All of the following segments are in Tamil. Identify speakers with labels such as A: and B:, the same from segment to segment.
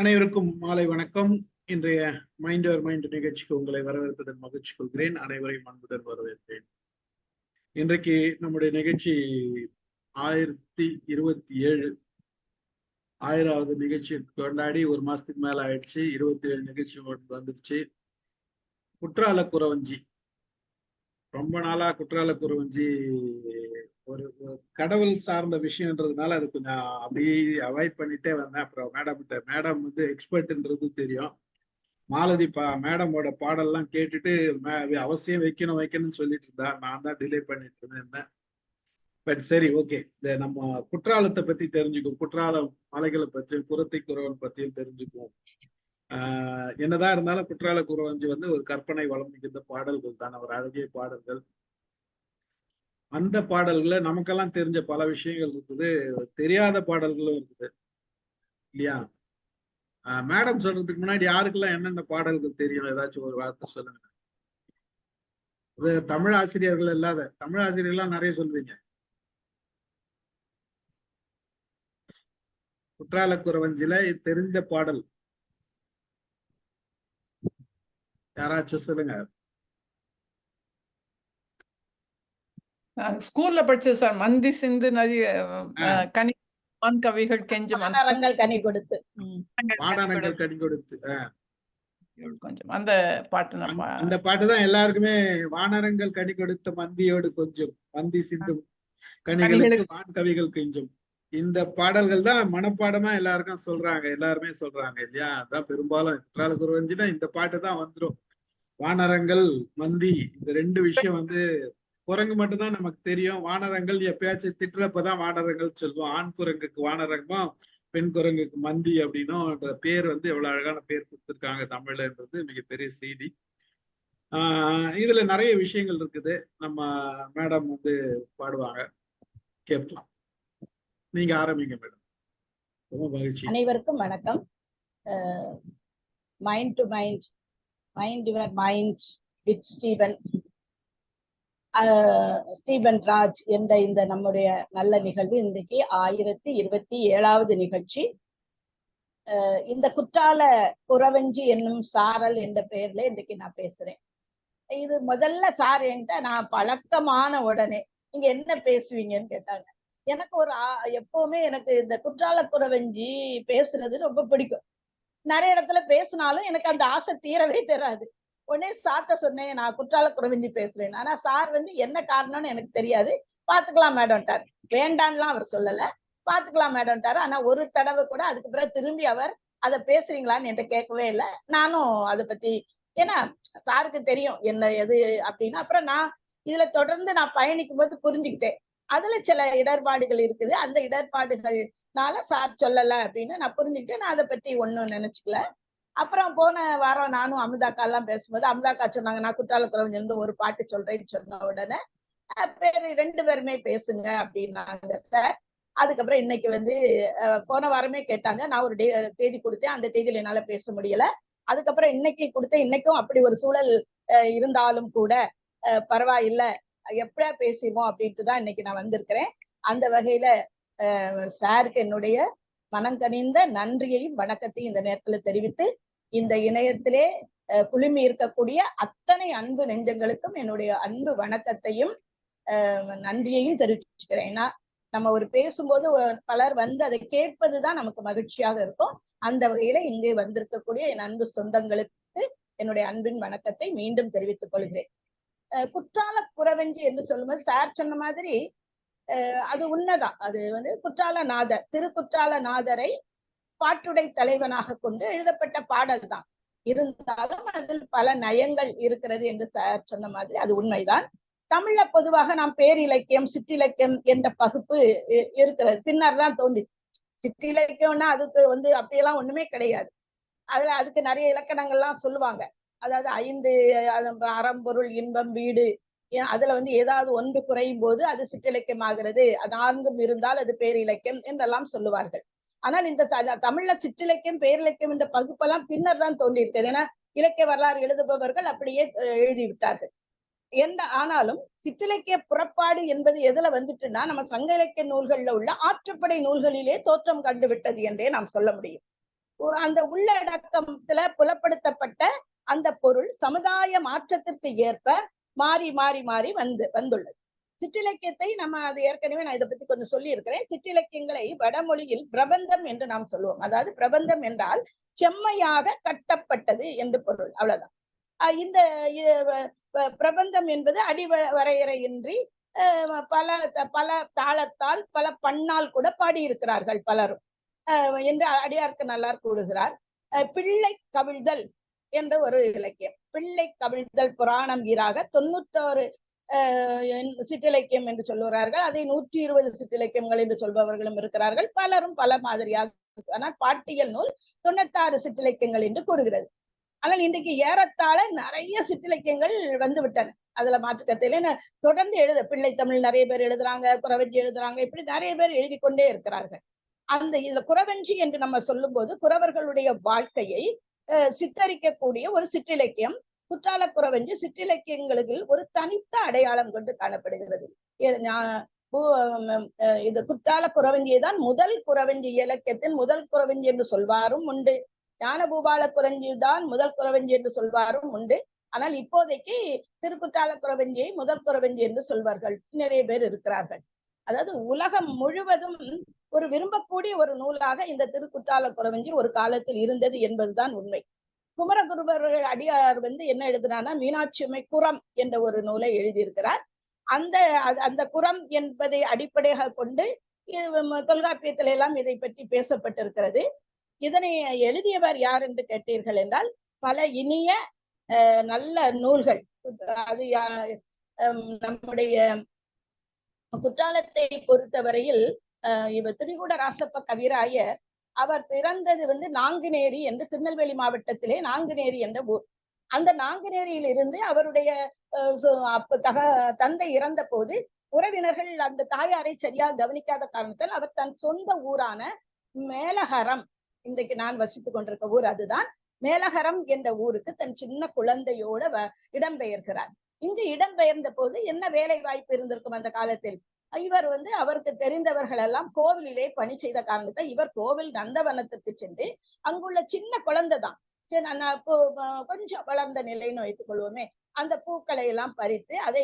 A: அனைவருக்கும் மாலை வணக்கம். இன்றைய மைண்ட் யுவர் மைண்ட் நிகழ்ச்சிக்கு உங்களை வரவேற்பதில் மகிழ்ச்சி கொள்கிறேன். அனைவரையும் அன்புடன் வரவேற்பேன். இன்றைக்கு நம்முடைய நிகழ்ச்சி 1027 1000வது நிகழ்ச்சி கொண்டாடி ஒரு மாசத்துக்கு மேல ஆயிடுச்சு. 27 நிகழ்ச்சி வந்துருச்சு. குற்றால குறவஞ்சி, ரொம்ப நாளா குற்றால குறவஞ்சி ஒரு கடவுள் சார்ந்த விஷயம்ன்றதுனால அது கொஞ்சம் அப்படியே அவாய்ட் பண்ணிட்டே வந்தேன். அப்புறம் மேடம் வந்து எக்ஸ்பர்ட்ன்றது தெரியும். மாலதி மேடமோட பாடல்லாம் கேட்டுட்டு அவசியம் வைக்கணும்னு சொல்லிட்டு இருந்தா. நான் தான் டிலே பண்ணிட்டு இருந்தேன். பட் சரி, ஓகே. இந்த நம்ம குற்றாலத்தை பத்தி தெரிஞ்சுக்குவோம். குற்றாலம் மலைகளை பற்றியும் குரத்தை குறவன் பத்தியும் தெரிஞ்சுக்குவோம். என்னதான் இருந்தாலும் குற்றால குறவஞ்சி வந்து ஒரு கற்பனை வளம் மிகுந்த பாடல்கள் தான், ஒரு அழகிய பாடல்கள். அந்த பாடல்களை நமக்கெல்லாம் தெரிஞ்ச பல விஷயங்கள் இருக்குது, தெரியாத பாடல்களும் இருக்குது இல்லையா? மேடம் சொல்றதுக்கு முன்னாடி யாருக்கெல்லாம் என்னென்ன பாடல்கள் தெரியும், ஏதாச்சும் ஒரு வார்த்தை சொல்லுங்க. இது தமிழ் ஆசிரியர்கள் இல்லாத தமிழ் ஆசிரியர்கள்லாம் நிறைய சொல்வீங்க. குற்றால குறவஞ்சில தெரிந்த பாடல் யாராச்சும் சொல்லுங்க.
B: ஸ்கூல்ல படிச்சது சார். மந்தி சிந்து நதி கனி கவிகள் கெஞ்சும்
C: கனி கொடுத்து
A: வாடானங்கள் கனி கொடுத்து
B: கொஞ்சம் அந்த பாட்டு
A: அந்த பாட்டு தான் எல்லாருக்குமே. வானரங்கள் கனி கொடுத்த மந்தியோடு கொஞ்சம் மந்தி சிந்தும் கனிகளுக்கு வான் கவிகள் கெஞ்சும். இந்த பாடல்கள் தான் மனப்பாடமா எல்லாருக்கும் சொல்றாங்க, எல்லாருமே சொல்றாங்க இல்லையா? அதான் பெரும்பாலும் குற்றால குறவஞ்சினா இந்த பாட்டு தான் வந்துடும். வானரங்கள் மந்தி இந்த ரெண்டு விஷயம் வந்து குரங்கு மட்டும்தான் நமக்கு தெரியும். வானரங்கள் எப்பயாச்சும் திட்டுறப்பதான் வானரங்கள் சொல்லுவோம். ஆண் குரங்குக்கு வானரங்கமும் பெண் குரங்குக்கு மந்தி அப்படின்னும் பேர் வந்து எவ்வளவு அழகான பேர் கொடுத்துருக்காங்க தமிழ்ன்றது மிகப்பெரிய செய்தி. இதுல நிறைய விஷயங்கள் இருக்குது. நம்ம மேடம் வந்து பாடுவாங்க, கேட்கலாம். நீங்க ஆரம்பிங்க மேடம். ரொம்ப மகிழ்ச்சி.
C: அனைவருக்கும் வணக்கம். Mind to mind, mind your mind with Stephen Raj என்ற இந்த நம்முடைய நல்ல நிகழ்வு இன்றைக்கு 1027வது நிகழ்ச்சி. இந்த குற்றால குறவஞ்சி என்னும் சாரல் என்ற பெயர்ல இன்றைக்கு நான் பேசுறேன். இது முதல்ல சார் என்கிட்ட நான் பழக்கமான உடனே நீங்க என்ன பேசுவீங்கன்னு கேட்டாங்க. எனக்கு எப்பவுமே எனக்கு இந்த குற்றால குறவஞ்சி பேசுறது ரொம்ப பிடிக்கும். நிறைய இடத்துல பேசினாலும் எனக்கு அந்த ஆசை தீரவே தராது. உடனே சார்ட்ட சொன்னேன், நான் குற்றால குறவஞ்சி பேசுறேன். ஆனா சார் வந்து என்ன காரணம்னு எனக்கு தெரியாது. பாத்துக்கலாம் மேடம்ட்டார். வேண்டான்லாம் அவர் சொல்லல, பாத்துக்கலாம் மேடம்ட்டாரு. ஆனா ஒரு தடவை கூட அதுக்கு பிறகு திரும்பி அவர் அதை பேசுறீங்களான்னு என்கிட்ட கேட்கவே இல்லை. நானும் அதை பத்தி, ஏன்னா சாருக்கு தெரியும் என்ன எது அப்படின்னு. அப்புறம் நான் இதுல தொடர்ந்து நான் பயணிக்கும் போது புரிஞ்சுக்கிட்டேன், அதுல சில இடர்பாடுகள் இருக்குது. அந்த இடர்பாடுகள்னால சார் சொல்லல அப்படின்னு நான் புரிஞ்சுக்கிட்டேன். நான் அதை பத்தி ஒன்னும் நினைச்சுக்கல. அப்புறம் போன வாரம் நானும் அமுதாக்கா எல்லாம் பேசும்போது அமுதாக்கா சொன்னாங்க, நான் குற்றால குறவஞ்சில இருந்து ஒரு பாட்டு சொல்றேன்னு சொன்ன உடனே ரெண்டு பேருமே பேசுங்க அப்படின்னாங்க சார். அதுக்கப்புறம் இன்னைக்கு வந்து போன வாரமே கேட்டாங்க, நான் ஒரு தேதி கொடுத்தேன். அந்த தேதியில என்னால பேச முடியல. அதுக்கப்புறம் இன்னைக்கு கொடுத்தேன். இன்னைக்கும் அப்படி ஒரு சூழல் இருந்தாலும் கூட பரவாயில்ல, எப்படியா பேசிடுவோம் அப்படின்ட்டு தான் இன்னைக்கு நான் வந்திருக்கிறேன். அந்த வகையில சாருக்கு என்னுடைய மனங்கனிந்த நன்றியையும் வணக்கத்தையும் இந்த நேரத்துல தெரிவித்து, இந்த இணையத்திலே குழுமி இருக்கக்கூடிய அத்தனை அன்பு நெஞ்சங்களுக்கும் என்னுடைய அன்பு வணக்கத்தையும் நன்றியையும் தெரிவிச்சுக்கிறேன். ஏன்னா நம்ம ஒரு பேசும்போது பலர் வந்து அதை கேட்பதுதான் நமக்கு மகிழ்ச்சியாக இருக்கும். அந்த வகையில இங்கே வந்திருக்கக்கூடிய என் அன்பு சொந்தங்களுக்கு என்னுடைய அன்பின் வணக்கத்தை மீண்டும் தெரிவித்துக் கொள்கிறேன். குற்றால குறவஞ்சி என்று சொல்லும்போது சார் சொன்ன மாதிரி அது உண்மைதான். அது வந்து குற்றாலநாதர், திருக்குற்றாலநாதரை பாட்டுடை தலைவனாக கொண்டு எழுதப்பட்ட பாடல் தான். இருந்தாலும் அதில் பல நயங்கள் இருக்கிறது என்று சார் சொன்ன மாதிரி அது உண்மைதான். தமிழ்ல பொதுவாக நாம் பேரிலக்கியம் சிற்றிலக்கியம் என்ற பகுப்பு இருக்கிறது, பின்னர் தான் தோன்றி. சிற்றிலக்கியம்னா அதுக்கு வந்து அப்படியெல்லாம் ஒண்ணுமே கிடையாது. அதுக்கு நிறைய இலக்கணங்கள்லாம் சொல்லுவாங்க. அதாவது 5 அறம்பொருள் இன்பம் வீடு, அதுல வந்து ஏதாவது ஒன்று குறையும் போது அது சிற்றிலக்கியம் ஆகிறது, 4 இருந்தால் அது பேரிலக்கியம் என்றெல்லாம் சொல்லுவார்கள். ஆனால் இந்த தமிழ்ல சிற்றிலக்கியம் பேரிலக்கியம் என்ற பகுப்பெல்லாம் பின்னர் தான் தோன்றியிருக்கிறது. ஏன்னா இலக்கிய வரலாறு எழுதுபவர்கள் அப்படியே எழுதிவிட்டார்கள். ஆனாலும் சிற்றிலக்கிய புறப்பாடு என்பது எதுல வந்துட்டுன்னா, நம்ம சங்க இலக்கிய நூல்கள்ல உள்ள ஆற்றுப்படை நூல்களிலே தோற்றம் கண்டு விட்டது என்றே நாம் சொல்ல முடியும். அந்த உள்ளடக்கத்துல புலப்படுத்தப்பட்ட அந்த பொருள் சமுதாய மாற்றத்திற்கு ஏற்ப மாறி மாறி மாறி வந்துள்ளது. சிற்றிலக்கியத்தை நம்ம அது ஏற்கனவே நான் இதை பத்தி கொஞ்சம் சொல்லி இருக்கிறேன். சிற்றிலக்கியங்களை வடமொழியில் பிரபந்தம் என்று நாம் சொல்லுவோம். அதாவது பிரபந்தம் என்றால் செம்மையாக கட்டப்பட்டது என்று பொருள், அவ்வளவுதான். இந்த பிரபந்தம் என்பது வரையறையின்றி பல பல தாளத்தால் பல பண்ணால் கூட பாடியிருக்கிறார்கள் பலரும் என்று அடியார்க்கு நல்லார் கூறுகிறார். பிள்ளை கவிழ்தல் என்ற ஒரு இலக்கியம், பிள்ளை கவிழ்தல் புராணம் ஈராக 91 சிற்றிலக்கியம் என்று சொல்லுகிறார்கள். அதை 120 சிற்றிலக்கியங்கள் என்று சொல்பவர்களும் இருக்கிறார்கள். பலரும் பல மாதிரியாக. ஆனால் பாட்டியல் நூல் 96 சிற்றிலக்கியங்கள் என்று கூறுகிறது. ஆனால் இன்றைக்கு ஏறத்தாழ நிறைய சிற்றிலக்கியங்கள் வந்து விட்டன. அதுல மாற்றுக்கத்தையில தொடர்ந்து பிள்ளை தமிழ் நிறைய பேர் எழுதுறாங்க, குறவஞ்சி எழுதுறாங்க, இப்படி நிறைய பேர் எழுதி கொண்டே இருக்கிறார்கள். அந்த இதுல குறவஞ்சி என்று நம்ம சொல்லும் போது குறவர்களுடைய வாழ்க்கையை சித்தரிக்கக்கூடிய ஒரு சிற்றிலக்கியம் குற்றால குறவஞ்சி. சிற்றிலக்கியங்களுக்கு ஒரு தனித்த அடையாளம் கொண்டு காணப்படுகிறது. இது குற்றால குறவஞ்சியை தான் முதல் குறவஞ்சி இலக்கியத்தின் முதல் குறவஞ்சி என்று சொல்வாரும் உண்டு. ஞான பூபால குறவஞ்சி தான் முதல் குறவஞ்சி என்று சொல்வாரும் உண்டு. ஆனால் இப்போதைக்கு திருக்குற்றால குறவஞ்சியை முதல் குறவஞ்சி என்று சொல்வார்கள் நிறைய பேர் இருக்கிறார்கள். அதாவது உலகம் முழுவதும் ஒரு விரும்பக்கூடிய ஒரு நூலாக இந்த திருக்குற்றால குறவஞ்சி ஒரு காலத்தில் இருந்தது என்பதுதான் உண்மை. குமரகுருபர்கள் அடியார் என்ன எழுதினார்னா மீனாட்சியம்மை குரம் என்ற ஒரு நூலை எழுதியிருக்கிறார். அந்த குரம் என்பதை அடிப்படையாக கொண்டு தொல்காப்பியத்தில எல்லாம் இதை பற்றி பேசப்பட்டிருக்கிறது. இதனை எழுதியவர் யார் என்று கேட்டீர்கள் என்றால் பல இனிய நல்ல நூல்கள். அது நம்முடைய குற்றாலத்தை பொறுத்தவரையில் இவர் திரிகூட ராசப்ப கவிராயர் அவர் பிறந்தது நாங்குநேரி என்று திருநெல்வேலி மாவட்டத்திலே நாங்குநேரி என்ற ஊர். அந்த நாங்குநேரியில் இருந்து அவருடைய தந்தை இறந்த போது உறவினர்கள் அந்த தாயாரை சரியாக கவனிக்காத காரணத்தால் அவர் தன் சொந்த ஊரான மேலகரம், இன்றைக்கு நான் வசித்துக் கொண்டிருக்க ஊர் அதுதான், மேலகரம் என்ற ஊருக்கு தன் சின்ன குழந்தையோட இடம்பெயர்கிறார். இங்கு இடம்பெயர்ந்த போது என்ன வேலை வாய்ப்பு இருந்திருக்கும் அந்த காலத்தில்? இவர் அவருக்கு தெரிந்தவர்கள் எல்லாம் கோவிலிலே பணி செய்த காரணத்தால் இவர் கோவில் நந்தவனத்துக்கு சென்று அங்குள்ள சின்ன குழந்தை தான், கொஞ்சம் வளர்ந்த நிலைன்னு வைத்துக் கொள்வோமே, அந்த பூக்களை எல்லாம் பறித்து அதை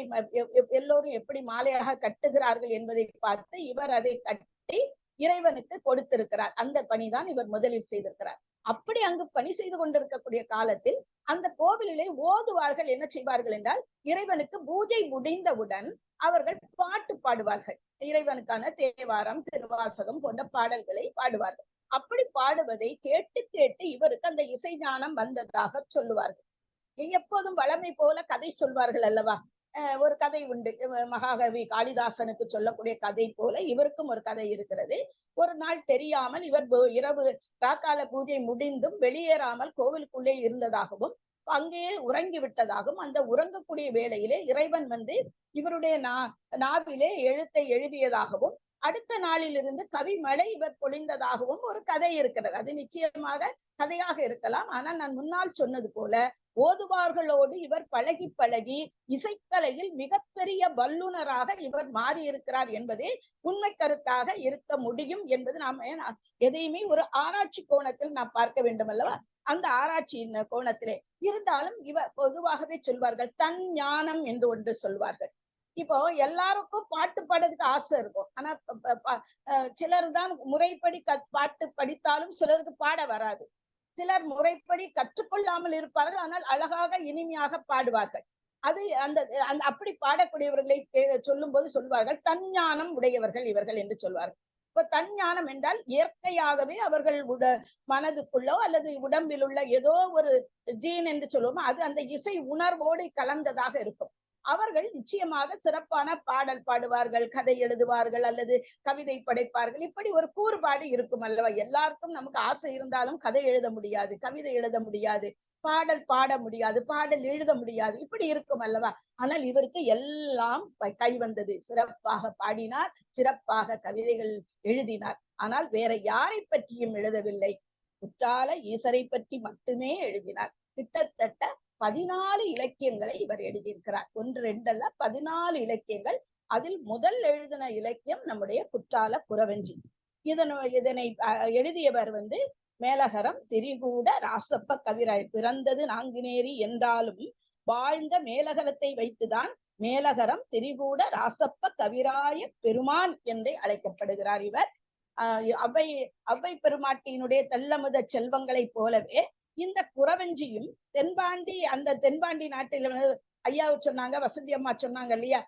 C: எல்லோரும் எப்படி மாலையாக கட்டுகிறார்கள் என்பதை பார்த்து இவர் அதை கட்டி இறைவனுக்கு கொடுத்திருக்கிறார். அந்த பணிதான் இவர் முதலில் செய்திருக்கிறார். அப்படி அங்கு பணி செய்து கொண்டிருக்கக்கூடிய காலத்தில் அந்த கோவிலிலே ஓதுவார்கள் என்ன செய்வார்கள் என்றால் இறைவனுக்கு பூஜை முடிந்தவுடன் அவர்கள் பாட்டு பாடுவார்கள். இறைவனுக்கான தேவாரம், திருவாசகம் போன்ற பாடல்களை பாடுவார்கள். அப்படி பாடுவதை கேட்டு கேட்டு இவருக்கு அந்த இசை ஞானம் வந்ததாக சொல்லுவார்கள். எப்போதும் வளமை போல கதை சொல்வார்கள் அல்லவா. ஒரு கதை உண்டு, மகாகவி காளிதாசனுக்கு சொல்லக்கூடிய கதை போல இவருக்கும் ஒரு கதை இருக்கிறது. ஒரு நாள் தெரியாமல் இவர் இரவு ராக்கால பூஜை முடிந்தும் வெளியேறாமல் கோவிலுக்குள்ளே இருந்ததாகவும் அங்கேயே உறங்கி விட்டதாகவும் அந்த உறங்கக்கூடிய வேளையிலே இறைவன் இவருடைய நாவிலே எழுத்தை எழுதியதாகவும் அடுத்த நாளிலிருந்து கவிமழை இவர் பொழிந்ததாகவும் ஒரு கதை இருக்கிறது. அது நிச்சயமாக கதையாக இருக்கலாம். ஆனால் நான் முன்னால் சொன்னது போல ஓதுவார்களோடு இவர் பழகி பழகி இசைக்கலையில் மிகப்பெரிய வல்லுனராக இவர் மாறி இருக்கிறார் என்பதே உண்மை கருத்தாக இருக்க முடியும் என்பது நாம் எதையுமே ஒரு ஆராய்ச்சி கோணத்தில் நாம் பார்க்க வேண்டும் அல்லவா. அந்த ஆராய்ச்சியின் கோணத்திலே இருந்தாலும் இவர் பொதுவாகவே சொல்வார்கள் தன் ஞானம் என்று ஒன்று சொல்வார்கள். இப்போ எல்லாருக்கும் பாட்டு பாடுறதுக்கு ஆசை இருக்கும். ஆனா சிலர் தான் முறைப்படி பாட்டு படித்தாலும் சிலருக்கு பாட வராது. சிலர் முறைப்படி கற்றுக்கொள்ளாமல் இருப்பார்கள், ஆனால் அழகாக இனிமையாக பாடுவார்கள். அது அந்த அப்படி பாடக்கூடியவர்களை சொல்லும் போது சொல்வார்கள் தஞ்ஞானம் உடையவர்கள் இவர்கள் என்று சொல்வார்கள். இப்ப தஞ்ஞானம் என்றால் இயற்கையாகவே அவர்கள் மனதுக்குள்ளோ அல்லது உடம்பில் உள்ள ஏதோ ஒரு ஜீன் என்று சொல்லுவோம், அது அந்த இசை உணர்வோடு கலந்ததாக இருக்கும். அவர்கள் நிச்சயமாக சிறப்பான பாடல் பாடுவார்கள், கதை எழுதுவார்கள் அல்லது கவிதை படைப்பார்கள். இப்படி ஒரு கூறுபாடு இருக்கும் அல்லவா. எல்லாருக்கும் நமக்கு ஆசை இருந்தாலும் கதை எழுத முடியாது, கவிதை எழுத முடியாது, பாடல் பாட முடியாது, பாடல் எழுத முடியாது, இப்படி இருக்கும் அல்லவா. ஆனால் இவருக்கு எல்லாம் கை வந்தது. சிறப்பாக பாடினார், சிறப்பாக கவிதைகள் எழுதினார். ஆனால் வேற யாரை பற்றியும் எழுதவில்லை, குற்றால ஈசரை பற்றி மட்டுமே எழுதினார். கிட்டத்தட்ட 14 இலக்கியங்களை இவர் எழுதியிருக்கிறார். 1, 2 அல்ல, 14 இலக்கியங்கள். அதில் முதல் எழுதின இலக்கியம் நம்முடைய குற்றால குறவஞ்சி. இதனை எழுதியவர் மேலகரம் திரிகூட ராசப்ப கவிராய். பிறந்தது நாங்குநேரி என்றாலும் வாழ்ந்த மேலகரத்தை வைத்துதான் மேலகரம் திரிகூட ராசப்ப கவிராய பெருமான் என்று அழைக்கப்படுகிறார் இவர். அவ்வை பெருமாட்டியினுடைய தெல்லமுத செல்வங்களைப் போலவே இந்த குறவஞ்சியும் தென்பாண்டி நாட்டில் ஐயா சொன்னாங்க, வசந்தி அம்மா சொன்னாங்க இல்லையா,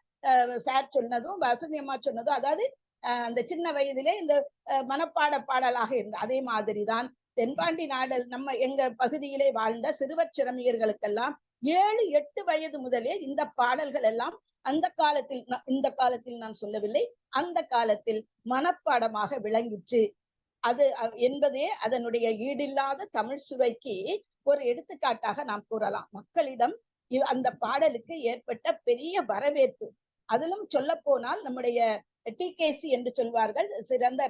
C: சார் சொன்னதும் வசந்தி அம்மா சொன்னதும், அதாவது அந்த சின்ன வயதிலே இந்த மனப்பாட பாடலாக இருந்த அதே மாதிரிதான் தென்பாண்டி நாடு நம்ம எங்க பகுதியிலே வாழ்ந்த சிறுவர் சிறுமியர்களுக்கெல்லாம் 7-8 வயது முதலே இந்த பாடல்கள் எல்லாம் அந்த காலத்தில், இந்த காலத்தில் நான் சொல்லவில்லை, அந்த காலத்தில் மனப்பாடமாக விளங்கிற்று. அது என்பதே அதனுடைய ஈடில்லாத தமிழ் சுவைக்கு ஒரு எடுத்துக்காட்டாக நாம் கூறலாம். மக்களிடம் அந்த பாடலுக்கு ஏற்பட்ட பெரிய வரவேற்பு. அதிலும் சொல்ல போனால் நம்முடைய டிகேசி என்று சொல்வார்கள், சிறந்த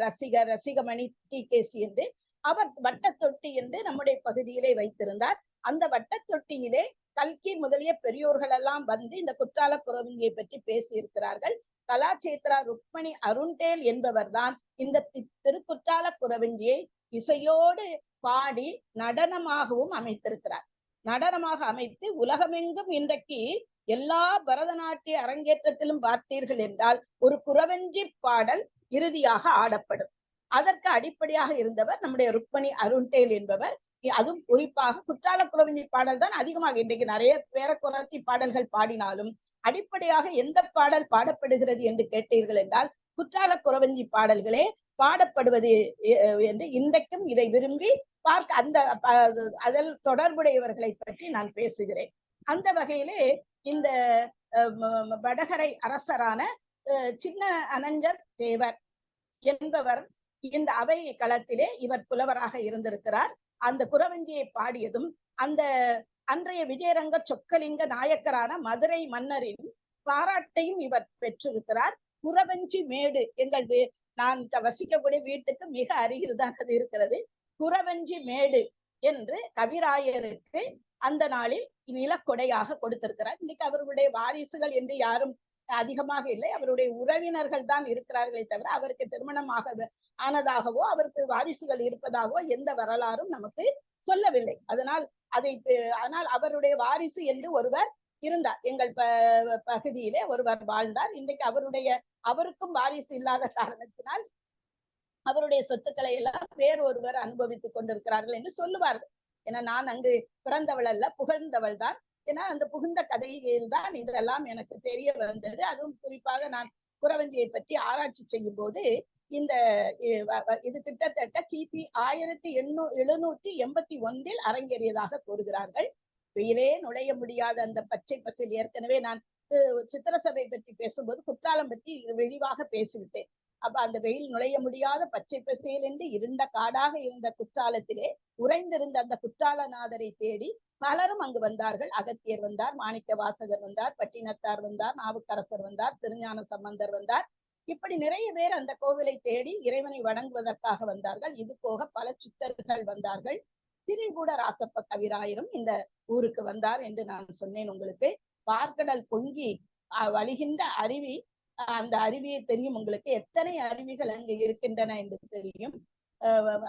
C: ரசிகமணி டிகேசி என்று, அவர் வட்டத்தொட்டி என்று நம்முடைய பகுதியிலே வைத்திருந்தார். அந்த வட்டத்தொட்டியிலே கல்கி முதலிய பெரியோர்கள் எல்லாம் வந்து இந்த குற்றால குறவஞ்சியை பற்றி பேசியிருக்கிறார்கள். கலாச்சேத்ரா ருக்மணி அருண்டேல் என்பவர் தான் இந்த திருக்குற்றால குறவஞ்சியை இசையோடு பாடி நடனமாகவும் அமைத்திருக்கிறார். நடனமாக அமைத்து உலகமெங்கும் இன்றைக்கு எல்லா பரதநாட்டிய அரங்கேற்றத்திலும் பார்த்தீர்கள் என்றால் ஒரு குறவஞ்சி பாடல் இறுதியாக ஆடப்படும். அதற்கு அடிப்படையாக இருந்தவர் நம்முடைய ருக்மணி அருண்டேல் என்பவர். அதுவும் குறிப்பாக குற்றால குறவஞ்சி பாடல் தான் அதிகமாக, இன்றைக்கு நிறைய பேர குறத்தி பாடல்கள் பாடினாலும் அடிப்படையாக எந்த பாடல் பாடப்படுகிறது என்று கேட்டீர்கள் என்றால் குற்றால குறவஞ்சி பாடல்களே பாடப்படுவது என்று இன்றைக்கும் இதை விரும்பி பார்க்க அந்த அதில் தொடர்புடையவர்களை பற்றி நான் பேசுகிறேன். அந்த வகையிலே இந்த வடகரை அரசரான சின்ன அனஞ்ச தேவர் என்பவர் இந்த அவை களத்திலே இவர் புலவராக இருந்திருக்கிறார். அந்த குறவஞ்சியை பாடியதும் அந்த அன்றைய விஜயரங்க சொக்கலிங்க நாயக்கரான மதுரை மன்னரின் பாராட்டையும் இவர் பெற்றிருக்கிறார். குறவஞ்சி மேடு நான் வசிக்கக்கூடிய வீட்டுக்கு மிக அருகில் தான் அது இருக்கிறது. குறவஞ்சி மேடு என்று கவிராயருக்கு அந்த நாளில் நிலக்கொடையாக கொடுத்திருக்கிறார். இன்னைக்கு அவருடைய வாரிசுகள் என்று யாரும் அதிகமாக இல்லை, அவருடைய உறவினர்கள் தான் இருக்கிறார்களே தவிர அவருக்கு திருமணமாக ஆனதாகவோ அவருக்கு வாரிசுகள் இருப்பதாகவோ எந்த வரலாறும் நமக்கு சொல்லவில்லை. ஆனால் அவருடைய வாரிசு என்று ஒருவர் இருந்தார். எங்கள் பகுதியிலே ஒருவர் வாழ்ந்தார். இன்றைக்கு அவருக்கும் வாரிசு இல்லாத காரணத்தினால் அவருடைய சொத்துக்களை எல்லாம் வேறொருவர் அனுபவித்துக் கொண்டிருக்கிறார்கள் என்று சொல்லுவார்கள். ஏன்னா நான் அங்கு பிறந்தவள் அல்ல, புகழ்ந்தவள் தான். ஏன்னா அந்த புகுந்த கதையில் தான் இதெல்லாம் எனக்கு தெரிய வந்தது. அதுவும் குறிப்பாக நான் குறவஞ்சியை பற்றி ஆராய்ச்சி செய்யும் போது இது கிட்டத்தட்ட கிபி 1781 அரங்கேறியதாக கூறுகிறார்கள். வெயிலே நுழைய முடியாத அந்த பச்சை பசில் ஏற்கனவே நான் சித்திரசபை பற்றி பேசும்போது குற்றாலம் பற்றி விரிவாக பேசிவிட்டேன். அப்ப அந்த வெயில் நுழைய முடியாத பச்சை பசேல் என்று இருண்ட காடாக இருந்த குற்றாலத்திலே உறைந்திருந்த அந்த குற்றாலநாதரை தேடி பலரும் அங்கு வந்தார்கள். அகத்தியர் வந்தார், மாணிக்க வாசகர் வந்தார், பட்டினத்தார் வந்தார், நாவுக்கரசர் வந்தார், திருஞான சம்பந்தர் வந்தார். இப்படி நிறைய பேர் அந்த கோவிலை தேடி இறைவனை வணங்குவதற்காக வந்தார்கள். இது போக பல சித்தர்கள் வந்தார்கள். திரிகூட ராசப்ப கவிராயரும் இந்த ஊருக்கு வந்தார் என்று நான் சொன்னேன் உங்களுக்கு. பார்க்கடல் பொங்கி வழிகின்ற அருவி, அந்த அருவியை தெரியும் உங்களுக்கு, எத்தனை அருவிகள் அங்கு இருக்கின்றன என்று தெரியும்.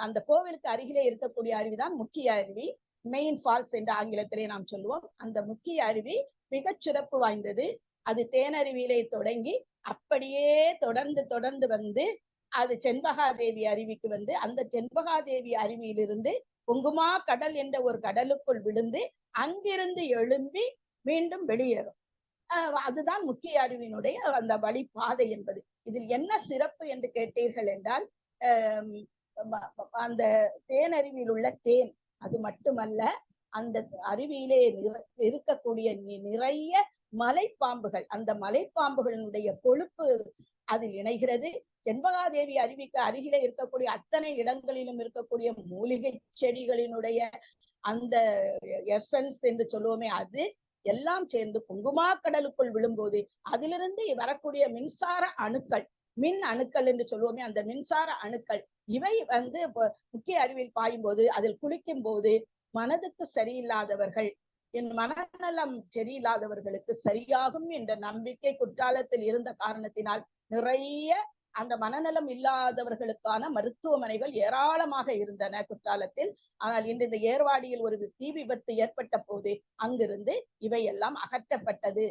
C: அந்த கோவிலுக்கு அருகிலே இருக்கக்கூடிய அருவிதான் முக்கிய அருவி, மெயின் ஃபால்ஸ் என்று ஆங்கிலத்திலே நாம் சொல்லுவோம். அந்த முக்கிய அருவி மிகச் சிறப்பு வாய்ந்தது. அது தேனருவியிலே தொடங்கி அப்படியே தொடர்ந்து வந்து அது செண்பகாதேவி அருவிக்கு வந்து அந்த செண்பகாதேவி அருவியிலிருந்து பொங்குமா கடல் என்ற ஒரு கடலுக்குள் விழுந்து அங்கிருந்து எழும்பி மீண்டும் வெளியேறும். அதுதான் முக்கிய அருவியினுடைய அந்த வழிபாதை என்பது. இதில் என்ன சிறப்பு என்று கேட்டீர்கள் என்றால் அந்த தேனருவியில் உள்ள தேன் அது மட்டுமல்ல, அந்த அருவியிலே இருக்கக்கூடிய நிறைய மலைப்பாம்புகள், அந்த மலைப்பாம்புகளினுடைய கொழுப்பு அதில் இணைகிறது. செண்பகாதேவி அருவிக்கு அருகிலே இருக்கக்கூடிய அத்தனை இடங்களிலும் இருக்கக்கூடிய மூலிகை செடிகளினுடைய அந்த எசன்ஸ் என்று சொல்லுவோமே, அது எல்லாம் சேர்ந்து பொங்குமா கடலுக்குள் விழும்போது அதிலிருந்து வரக்கூடிய மின்சார அணுக்கள், மின் அணுக்கள் என்று சொல்லுவோமே, அந்த மின்சார அணுக்கள் இவை வந்து முக்கிய அருவியில் பாயும் போது அதில் குளிக்கும் போது மனதுக்கு சரியில்லாதவர்கள், என் மனநலம் சரியில்லாதவர்களுக்கு சரியாகும் என்ற நம்பிக்கை குற்றாலத்தில் இருந்த காரணத்தினால் நிறைய அந்த மனநலம் இல்லாதவர்களுக்கான மருத்துவமனைகள் ஏராளமாக இருந்தன குற்றாலத்தில். ஆனால் இன்று இந்த ஏர்வாடியில் ஒரு தீ விபத்து ஏற்பட்ட போது அங்கிருந்து இவையெல்லாம்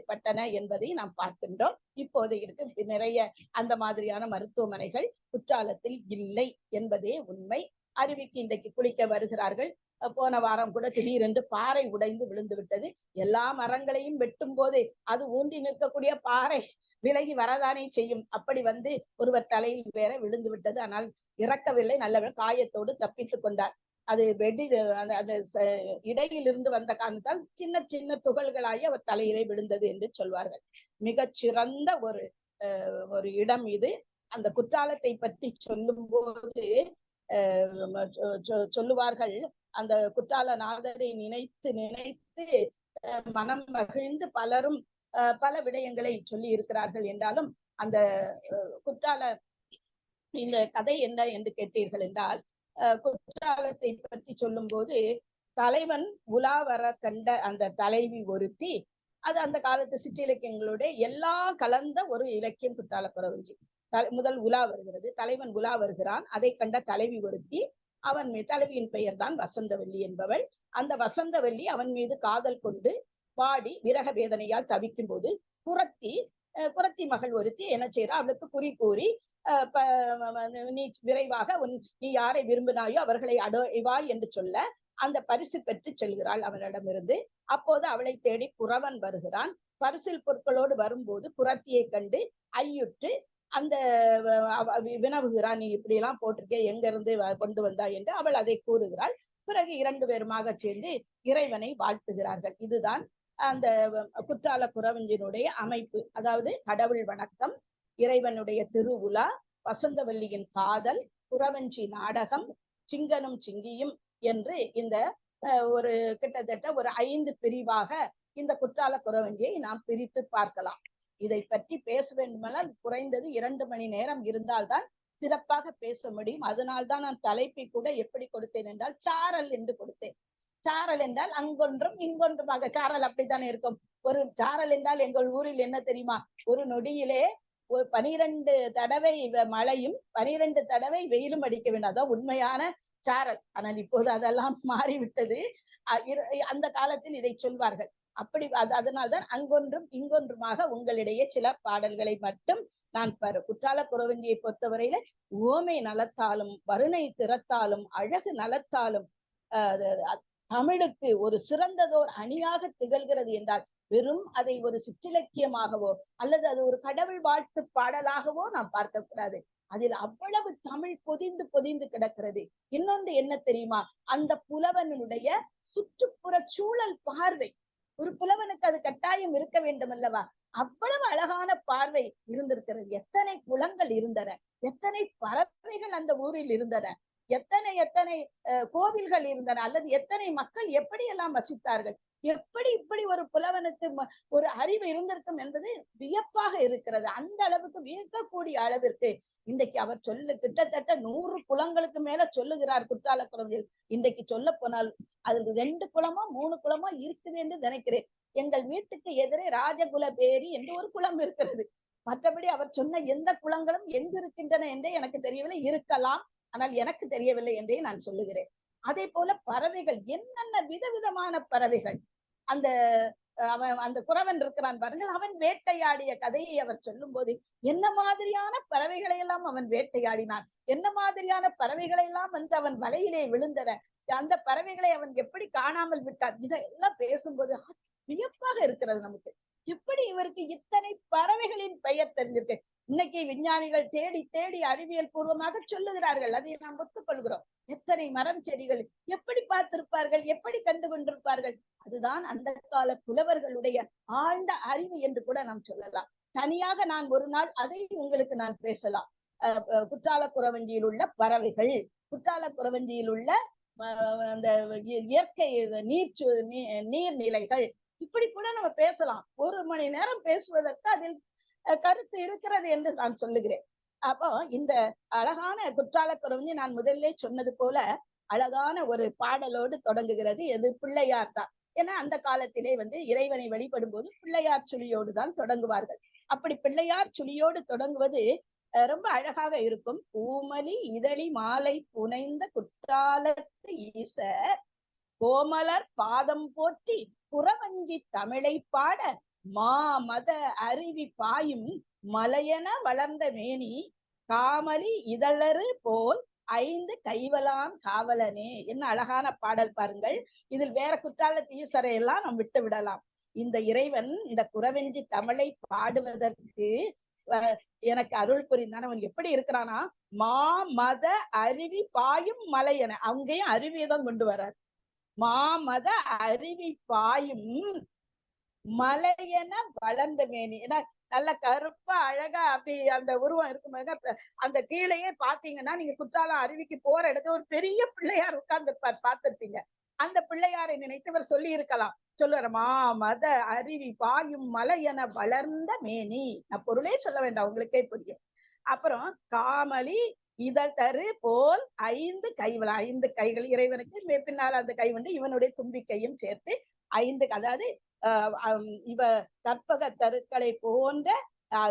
C: பட்டன என்பதை நாம் பார்க்கின்றோம். இப்போது இருக்கு நிறைய அந்த மாதிரியான மருத்துவமனைகள் குற்றாலத்தில் இல்லை என்பதே உண்மை. அருவிக்கு இன்றைக்கு குளிக்க வருகிறார்கள். போன வாரம் கூட திடீரென்று பாறை உடைந்து விழுந்து விட்டது. எல்லா மரங்களையும் வெட்டும் போது அது ஊன்றி நிற்கக்கூடிய பாறை விலகி வரதானே செய்யும். அப்படி வந்து ஒருவர் தலையில் வேற விழுந்து விட்டது. ஆனால் இறக்கவில்லை, நல்ல காயத்தோடு தப்பித்துக் கொண்டார். அது அந்த இடையிலிருந்து வந்த காரணத்தால் சின்ன சின்ன துகள்களாகி அவர் தலையிலே விழுந்தது என்று சொல்வார்கள். மிகச்சிறந்த ஒரு இடம் இது. அந்த குற்றாலத்தை பற்றி சொல்லும் போது சொல்லுவார்கள், அந்த குற்றாலநாதரை நினைத்து நினைத்து மனம் மகிழ்ந்து பலரும் பல விடயங்களை சொல்லி இருக்கிறார்கள் என்றாலும் அந்த குற்றால இந்த கதை என்ன என்று கேட்டீர்கள் என்றால், குற்றாலத்தை பற்றி சொல்லும் போது தலைவன் உலா வர கண்ட அந்த தலைவி ஒருத்தி, அது அந்த காலத்து சிற்றிலக்கியங்களுடைய எல்லா கலந்த ஒரு இலக்கியம் குற்றால குறவஞ்சி. முதல் உலா வருகிறது, தலைவன் உலா வருகிறான், அதை கண்ட தலைவி ஒருத்தி, அவன் தலைவியின் பெயர் தான் வசந்தவல்லி என்பவள். அந்த வசந்தவல்லி அவன் மீது காதல் கொண்டு பாடி விரக வேதனையால் தவிக்கும் போது குரத்தி மகள் ஒருத்தி என்ன செய்யறா, அவளுக்கு குறி கூறி நீ விரைவாக நீ யாரை விரும்பினாயோ அவர்களை அடைவாய் என்று சொல்ல அந்த பரிசு பெற்று செல்கிறாள் அவனிடமிருந்து. அப்போது அவளை தேடி குறவன் வருகிறான். பரிசில் பொருட்களோடு வரும்போது குரத்தியை கண்டு ஐயுற்று அந்த வினவுகிறான், நீ இப்படி எல்லாம் போட்டிருக்கே, எங்க இருந்து கொண்டு வந்தாய் என்று அவள் அதை கூறுகிறாள். பிறகு 2 பேருமாக சேர்ந்து இறைவனை வாழ்த்துகிறார்கள். இதுதான் அந்த குற்றால குறவஞ்சினுடைய அமைப்பு. அதாவது கடவுள் வணக்கம், இறைவனுடைய திருவுலா, வசந்தவல்லியின் காதல், குறவஞ்சி நாடகம், சிங்கனும் சிங்கியும் என்று இந்த ஒரு கிட்டத்தட்ட ஒரு 5 பிரிவாக இந்த குற்றால குறவஞ்சியை நாம் பிரித்து பார்க்கலாம். இதை பற்றி பேச வேண்டுமானால் குறைந்தது 2 மணி நேரம் இருந்தால்தான் சிறப்பாக பேச முடியும். அதனால்தான் நான் தலைப்பை கூட எப்படி கொடுத்தேன் என்றால் சாரல் என்று கொடுத்தேன். சாரல் என்றால் அங்கொன்றும் இங்கொன்றுமாக. சாரல் அப்படித்தானே இருக்கும். ஒரு சாரல் என்றால் எங்கள் ஊரில் என்ன தெரியுமா, ஒரு நொடியிலே ஒரு 12 தடவை மழையும் 12 தடவை வெயிலும் அடிக்க வேண்டும். அதான் உண்மையான சாரல். ஆனால் இப்போது அதெல்லாம் மாறிவிட்டது. அந்த காலத்தில் இதை சொல்வார்கள். அப்படி அதனால்தான் அங்கொன்றும் இங்கொன்றுமாக உங்களிடையே சில பாடல்களை மட்டும் நான் குற்றால குறவஞ்சியை பொறுத்தவரையில ஓமை நலத்தாலும் வருணை திறத்தாலும் அழகு நலத்தாலும் தமிழுக்கு ஒரு சிறந்ததோர் அணியாக திகழ்கிறது என்றால் வெறும் அதை ஒரு சிற்றிலக்கியமாகவோ அல்லது அது ஒரு கடவுள் வாழ்த்து பாடலாகவோ நாம் பார்க்க கூடாது. அதில் அவ்வளவு தமிழ் பொதிந்து கிடக்கிறது. இன்னொன்று என்ன தெரியுமா, அந்த புலவனுடைய சுற்றுப்புற சூழல் பார்வை. ஒரு புலவனுக்கு அது கட்டாயம் இருக்க வேண்டும் அல்லவா? அவ்வளவு அழகான பார்வை இருந்திருக்கிறது. எத்தனை குளங்கள் இருந்தன, எத்தனை பறவைகள் அந்த ஊரில் இருந்தன, எத்தனை கோவில்கள் இருந்தன, அல்லது எத்தனை மக்கள் எப்படியெல்லாம் வசித்தார்கள், எப்படி இப்படி ஒரு புலவனுக்கு ஒரு அறிவு இருந்திருக்கும் என்பது வியப்பாக இருக்கிறது. அந்த அளவுக்கு வியக்கக்கூடிய அளவிற்கு இன்றைக்கு அவர் கிட்டத்தட்ட 100 குளங்களுக்கு மேல சொல்லுகிறார் குற்றால குறவஞ்சியில். இன்றைக்கு சொல்ல போனால் அதில் 2 குளமோ 3 குளமோ இருக்குது என்று நினைக்கிறேன். எங்கள் வீட்டுக்கு எதிரே ராஜகுல பேரி என்று ஒரு குளம் இருக்கிறது. மற்றபடி அவர் சொன்ன எந்த குளங்களும் எங்கு இருக்கின்றன என்றே எனக்கு தெரியவில்லை. இருக்கலாம், ஆனால் எனக்கு தெரியவில்லை என்றே நான் சொல்லுகிறேன். அதே போல பறவைகள், என்னென்ன விதவிதமான பறவைகள். அந்த குறவன் இருக்கிறான் பாருங்கள், அவன் வேட்டையாடிய கதையை அவர் சொல்லும் போது என்ன மாதிரியான பறவைகளை எல்லாம் அவன் வேட்டையாடினான், என்ன மாதிரியான பறவைகளை எல்லாம் வந்து அவன் வலையிலே விழுந்தன, அந்த பறவைகளை அவன் எப்படி காணாமல் விட்டான், இதெல்லாம் பேசும்போது வியப்பாக இருக்கிறது நமக்கு. எப்படி இவருக்கு இத்தனை பறவைகளின் பெயர் தெரிஞ்சிருக்கு. இன்னைக்கு விஞ்ஞானிகள் தேடி தேடி அறிவியல் பூர்வமாக சொல்லுகிறார்கள், அதை நாம் ஒத்துக்கொள்கிறோம். எத்தனை மரம் செடிகள் எப்படி பார்த்திருப்பார்கள், எப்படி கண்டு கொண்டிருப்பார்கள். அதுதான் அந்த கால புலவர்களுடைய ஆழ்ந்த அறிவு என்று கூட நாம் சொல்லலாம். தனியாக நான் ஒரு நாள் அதை உங்களுக்கு நான் பேசலாம். குற்றால குறவஞ்சியில் உள்ள பறவைகள், குற்றால குறவஞ்சியில் உள்ள அந்த இயற்கை நீர்நிலைகள், இப்படி கூட நம்ம பேசலாம். 1 மணி நேரம் பேசுவதற்கு அதில் கருத்து இருக்கிறது என்று நான் சொல்லுகிறேன். அப்போ இந்த அழகான குற்றால குறவஞ்சி நான் முதல்ல சொன்னது போல அழகான ஒரு பாடலோடு தொடங்குகிறது. எது பிள்ளையார் தான். ஏன்னா அந்த காலத்திலே வந்து இறைவனை வழிபடும் போது பிள்ளையார் சுழியோடு தான் தொடங்குவார்கள். அப்படி பிள்ளையார் சுழியோடு தொடங்குவது ரொம்ப அழகாக இருக்கும். பூமலி இதழி மாலை புனைந்த குற்றாலத்து ஈசர் கோமலர் பாதம் போற்றி குறவஞ்சி தமிழை பாட மத அருவி பாயும் மலையென வளர்ந்த மேனி காமலி இதழறு போல் 5 கைவலான் காவலனே. என்ன அழகான பாடல் பாருங்கள். இதில் வேற குற்றாலத்து ஈசரை எல்லாம் நாம் விட்டு விடலாம். இந்த இறைவன் இந்த குறவஞ்சி தமிழை பாடுவதற்கு எனக்கு அருள் புரிந்தான். அவன் எப்படி இருக்கிறானா, மத அருவி பாயும் மலையென, அங்கேயும் அருவியை தான் கொண்டு வர்றார். மத அருவி பாயும் மலையென வளர்ந்த மேனி. ஏன்னா நல்ல கருப்பா அழகா அப்படி அந்த உருவம் இருக்கும். அந்த கீழேயே பாத்தீங்கன்னா நீங்க குற்றாலம் அருவிக்கு போற இடத்துல ஒரு பெரிய பிள்ளையார் உட்கார்ந்துருப்பார், பார்த்திருப்பீங்க. அந்த பிள்ளையாரை நினைத்து இவர் சொல்லி இருக்கலாம். சொல்லுவார், மத அருவி பாயும் மலை என வளர்ந்த மேனி. நான் பொருளே சொல்ல வேண்டாம், உங்களுக்கே புரியும். அப்புறம் காமலி இதழ் தரு போல் 5 கைகள், 5 கைகள் இறைவனுக்கு பின்னால் அந்த கை வந்து இவனுடைய தும்பிக்கையும் சேர்த்து 5, அதாவது இவ கற்பக தருக்களை போன்ற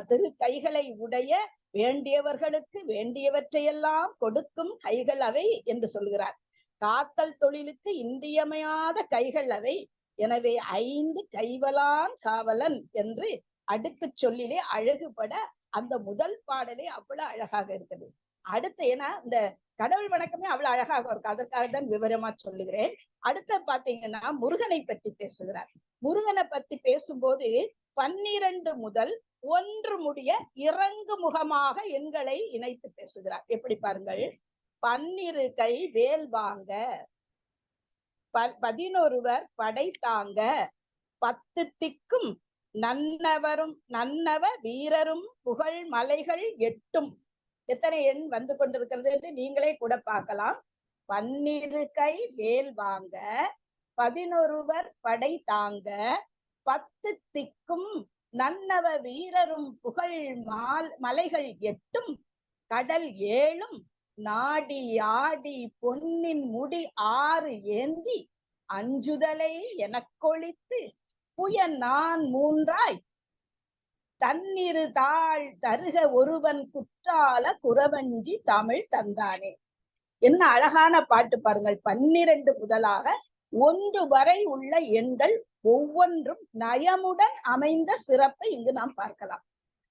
C: திரு கைகளை உடைய வேண்டியவர்களுக்கு வேண்டியவற்றையெல்லாம் கொடுக்கும் கைகள் அவை என்று சொல்கிறார். காத்தல் தொழிலுக்கு இன்றியமையாத கைகள் அவை. எனவே 5 கைவலான் காவலன் என்று அடுக்கு சொல்லிலே அழகுபட அந்த முதல் பாடலே அவ்வளவு அழகாக இருக்குது. அடுத்து ஏன்னா இந்த கடவுள் வணக்கமே அவ்வளவு அழகாக இருக்கும், அதற்காக தான் விவரமா சொல்லுகிறேன். அடுத்த பாத்தீங்கன்னா முருகனை பற்றி பேசுகிறார். முருகனை பத்தி பேசும்போது 12 முதல் 1 முடிய இறங்கு முகமாக எண்களை இணைத்து பேசுகிறார். எப்படி பாருங்கள், 12 கை வேல் வாங்க, 11 படை தாங்க, 10 திக்கும் நன்னவ வீரரும் புகழ் மலைகள் 8. எத்தனை எண் வந்து கொண்டிருக்கிறது என்று நீங்களே கூட பார்க்கலாம். 12 கை வேல் வாங்க, 11 படை தாங்க, 10 திக்கும் நன்னவ வீரரும் புகழ் மலைகள் 8, கடல் 7, நாடி ஆடி பொன்னின் முடி 6 ஏந்தி அஞ்சுதலை எனக்கொழித்து புய நான் 3ஆய் தன்னிரு தாழ் தருக ஒருவன் குற்றால குறவஞ்சி தமிழ் தந்தானே. என்ன அழகான பாட்டு பாருங்கள். 12 முதலாக 1 வரை உள்ள எண்கள் ஒவ்வொன்றும் நயமுடன் அமைந்த சிறப்பை இங்கு நாம் பார்க்கலாம்.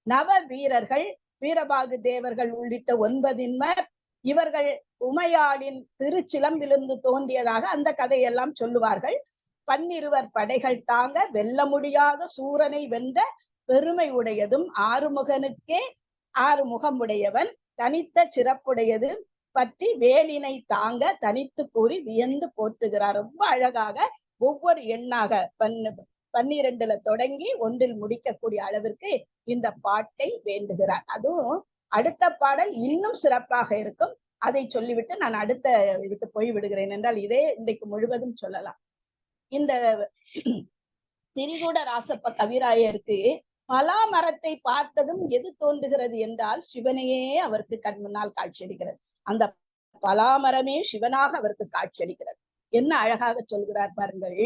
C: நவ வீரர்கள், வீரபாகு தேவர்கள் உள்ளிட்ட 9 இவர்கள் உமையாளின் திருச்சிலம்பிலிருந்து தோன்றியதாக அந்த கதையெல்லாம் சொல்லுவார்கள். 12 படைகள் தாங்க வெல்ல முடியாத சூரனை வென்ற பெருமை உடையதும் ஆறுமுகனுக்கே 6 முகம் உடையவன் தனித்த சிறப்புடையது பற்றி வேலினை தாங்க தனித்து கூறி வியந்து போற்றுகிறார். ரொம்ப அழகாக ஒவ்வொரு எண்ணாக 12 தொடங்கி 1 முடிக்கக்கூடிய அளவிற்கு இந்த பாட்டை வேண்டுகிறார். அதுவும் அடுத்த பாடல் இன்னும் சிறப்பாக இருக்கும். அதை சொல்லிவிட்டு நான் அடுத்த இதுக்கு போய் விடுகிறேன். என்றால் இதே இன்றைக்கு முழுவதும் சொல்லலாம். இந்த திரிகூட ராசப்ப கவிராயருக்கு பலா மரத்தை பார்த்ததும் எது தோன்றுகிறது என்றால் சிவனையே அவருக்கு கண் முன்னால் காட்சியளிக்கிறது. அந்த பலாமரமே சிவனாக அவருக்கு காட்சியளிக்கிறது. என்ன அழகாக சொல்கிறார் பாருங்கள்.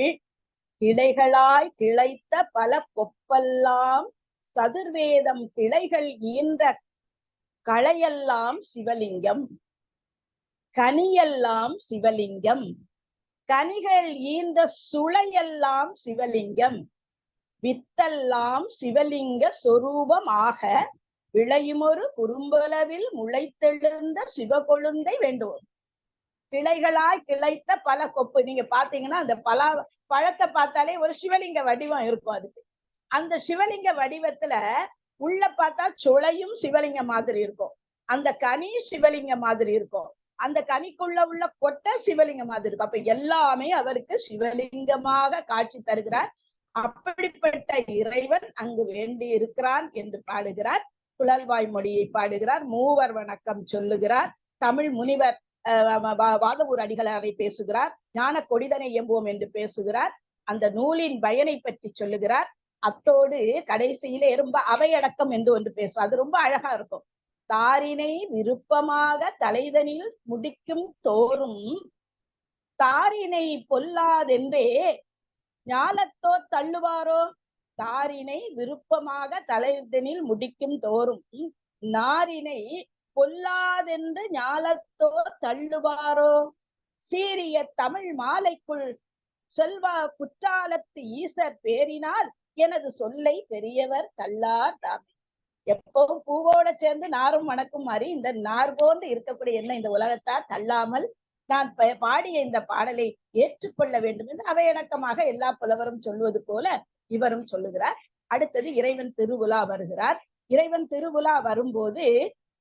C: கிளைகளாய் கிளைத்த பல கொப்பெல்லாம் சதுர்வேதம் கிளைகள் ஈன்ற களையெல்லாம் சிவலிங்கம், கனியெல்லாம் சிவலிங்கம், கனிகள் ஈந்த சுளையெல்லாம் சிவலிங்கம், வித்தெல்லாம் சிவலிங்க சொரூபம் ஆக விளையுமொரு குறும்பளவில் முளைத்தெழுந்த சிவகொழுந்தை வேண்டுவோம். கிளைகளாய் கிளைத்த பல கொப்பு. நீங்க பாத்தீங்கன்னா அந்த பழத்தை பார்த்தாலே ஒரு சிவலிங்க வடிவம் இருக்கும். அதுக்கு அந்த சிவலிங்க வடிவத்துல உள்ள பார்த்தா சுளையும் சிவலிங்க மாதிரி இருக்கும், அந்த கனி சிவலிங்க மாதிரி இருக்கும், அந்த கனிக்குள்ள உள்ள கொட்டை சிவலிங்க மாதிரி இருக்கும். அப்ப எல்லாமே அவருக்கு சிவலிங்கமாக காட்சி தருகிறார். அப்படிப்பட்ட இறைவன் அங்கு வேண்டி இருக்கிறான் என்று பாடுகிறார். குழல்வாய் மொழியை பாடுகிறார். மூவர் வணக்கம் சொல்லுகிறார். தமிழ் முனிவர் வாதவூர் அடிகளாரை பேசுகிறார். ஞான கொடிதனை எம்புவோம் என்று பேசுகிறார். அந்த நூலின் பயனை பற்றி சொல்லுகிறார். அத்தோடு கடைசியிலே ரொம்ப அவையடக்கம் என்று ஒன்று பேசுவார். அது ரொம்ப அழகா இருக்கும். தாரினை விருப்பமாக தலைதனில் முடிக்கும் தோறும் தாரினை பொல்லாதென்றே ஞானத்தோர் தள்ளுவாரோ. தாரினை விருப்பமாக தலைதனில் முடிக்கும் தோறும் நாரினை பொல்லாதென்று ஞாலத்தோர் தள்ளுவாரோ, சீரிய தமிழ் மாலைக்குள் செல்வா குற்றாலத்து ஈசர் பேரினால் எனது சொல்லை பெரியவர் தள்ளார் தாமே. எப்பவும் பூவோட சேர்ந்து நாரும் மணக்கும் மாதிரி இந்த நார் போன்று இருக்கக்கூடிய என்ன இந்த உலகத்தார் தள்ளாமல் நான் பாடிய இந்த பாடலை ஏற்றுக்கொள்ள வேண்டும் என்று அவையடக்கமாக எல்லா புலவரும் சொல்வது போல இவரும் சொல்லுகிறார். அடுத்தது இறைவன் திருவிழா வருகிறார். இறைவன் திருவிழா வரும்போது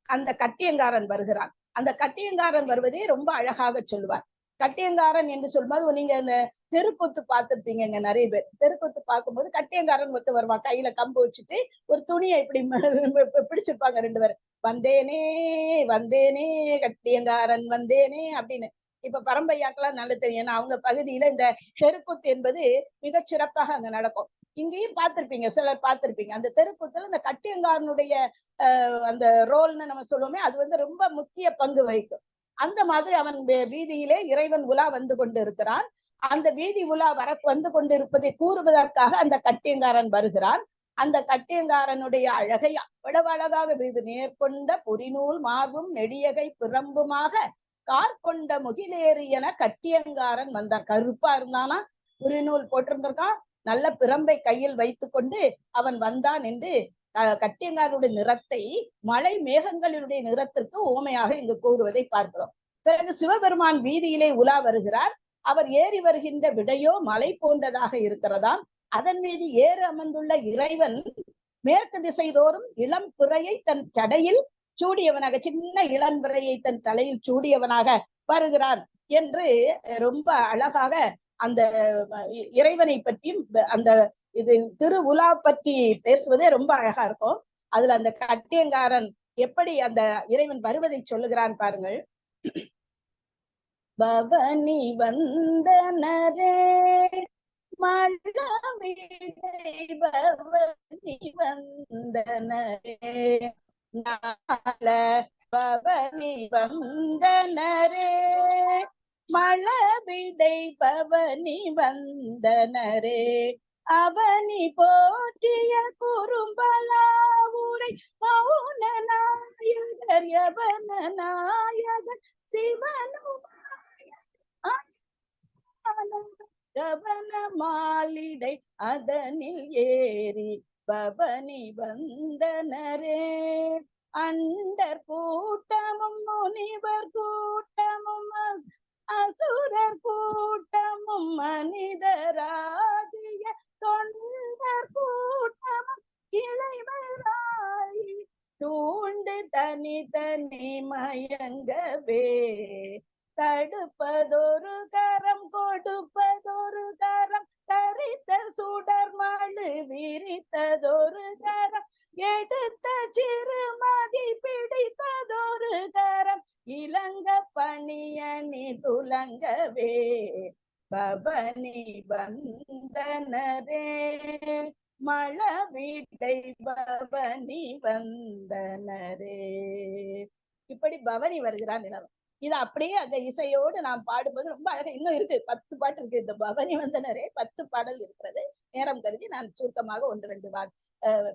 C: அந்த கட்டியங்காரன் வருகிறான். அந்த கட்டியங்காரன் வருவதே ரொம்ப அழகாக சொல்லுவார். கட்டியங்காரன் என்று சொல்லும்போது நீங்க இந்த தெருக்கூத்து பார்த்துருப்பீங்க. நிறைய பேர் தெருக்கூத்து பார்க்கும்போது கட்டியங்காரன் ஒத்து வருவான். கையில கம்பு வச்சுட்டு ஒரு துணியை இப்படி பிடிச்சிருப்பாங்க 2 பேர். வந்தேனே வந்தேனே கட்டியங்காரன் வந்தேனே அப்படின்னு. இப்ப பரம்பையாக்கெல்லாம் நல்ல தெரியும். ஏன்னா அவங்க பகுதியில இந்த தெருக்கூத்து என்பது மிகச் சிறப்பாக அங்க நடக்கும். இங்கேயும் பார்த்திருப்பீங்க, சிலர் பார்த்திருப்பீங்க. அந்த தெருக்கூத்துல இந்த கட்டியங்காரனுடைய அந்த ரோல்னு நம்ம சொல்லுவோமே, அது ரொம்ப முக்கிய பங்கு வகிக்கும். அந்த மாதிரி அவன் வீதியிலே இறைவன் உலா வந்து கொண்டு இருக்கிறான். அந்த வீதி உலா வந்து கொண்டு இருப்பதை கூறுவதற்காக அந்த கட்டியங்காரன் வருகிறான். அந்த கட்டியங்காரனுடைய அழகை அவ்வளவு அழகாக நேர்கொண்ட பொறிநூல் மார்பும் நெடியகை பிறம்புமாக கார்கொண்ட முகிலேறு என கட்டியங்காரன் வந்தான். கருப்பா இருந்தானா, பொறிநூல் போட்டிருந்திருக்கான், நல்ல பிரம்பை கையில் வைத்துக் கொண்டு அவன் வந்தான் என்று கட்டியங்காரனுடைய நிறத்தை மழை மேகங்களினுடைய நிறத்திற்கு உவமையாக இங்கு கூறுவதை பார்க்கிறோம். பிறகு சிவபெருமான் வீதியிலே உலா வருகிறார். அவர் ஏறி வருகின்ற விடையோ மலை போன்றதாக இருக்கிறதாம். அதன் மீது ஏறு அமர்ந்துள்ள இறைவன் மேற்கு திசை தோறும் இளம் பிறையை தன் சடையில் சூடியவனாக, சின்ன இளம் பிறையை தன் தலையில் சூடியவனாக வருகிறான் என்று ரொம்ப அழகாக அந்த இறைவனை பற்றியும் அந்த இது திரு உலா பற்றி பேசுவதே ரொம்ப அழகா இருக்கும். அதுல அந்த கட்டியங்காரன் எப்படி அந்த இறைவன் வருவதை சொல்லுகிறான் பாருங்கள். பவனி வந்தனரே மழவிடை பவனி வந்தனரே நாள பவனி வந்தனரே மழவிடை பவனி வந்தனரே அவனி போற்றிய குறும்பலாவுரை மௌன நாயகர் யவன நாயகர் சிவனுமாயவன மாலிடை அதனில் ஏறி பவனி வந்தனரே அண்டர் கூட்டமும் முனிவர் கூட்டமும் அசுரர் கூட்டமும் மனிதராகிய தொண்டர் கூட்டமும் இளைவராய் தூண்டு தனி தனி மயங்கவே தடுப்பதொரு கரம் கொடுப்பதொரு கரம் தரித்த சுடர் மழு விரித்ததொரு கரம் எடுத்த சிறுமதி பிடித்ததொரு கரம் இளங்க பணியணி துலங்கவே பவனி வந்தனரே மழவிடை பவனி வந்தனரே. இப்படி பவனி வருகிறான் நிலவன். இது அப்படியே அந்த இசையோடு நாம் பாடும்போது ரொம்ப அழகா இன்னும் இருக்கு. 10 பாட்டு இருக்கு. இந்த பவனி வந்தனரே 10 பாடல் இருக்கிறது. நேரம் கருதி நான் சுருக்கமாக 1-2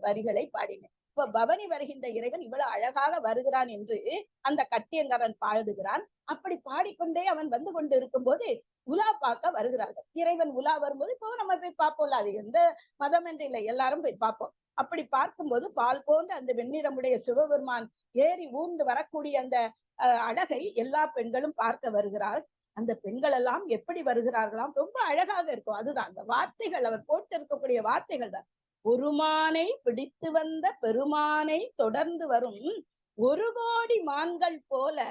C: வரிகளை பாடினேன். இப்ப பவனி வருகின்ற இறைவன் இவ்வளவு அழகாக வருகிறான் என்று அந்த கட்டியங்காரன் பாடுகிறான். அப்படி பாடிக்கொண்டே அவன் வந்து கொண்டு இருக்கும் போது உலா பார்க்க வருகிறார்கள். இறைவன் உலா வரும்போது இப்போ நம்ம போய் பார்ப்போம்ல, அது எந்த மதம் என்று இல்லை, எல்லாரும் போய் பார்ப்போம். அப்படி பார்க்கும்போது பால் போன்ற அந்த வெண்ணிறமுடைய சிவபெருமான் ஏறி ஊர்ந்து வரக்கூடிய அந்த அழகை எல்லா பெண்களும் பார்க்க வருகிறார். அந்த பெண்கள் எல்லாம் எப்படி வருகிறார்களாம், ரொம்ப அழகாக இருக்கும். அதுதான் அந்த வார்த்தைகள், அவர் போட்டு இருக்கக்கூடிய வார்த்தைகள் தான். ஒருமானை பிடித்து வந்த பெருமானை தொடர்ந்து வரும் 1 கோடி மான்கள் போல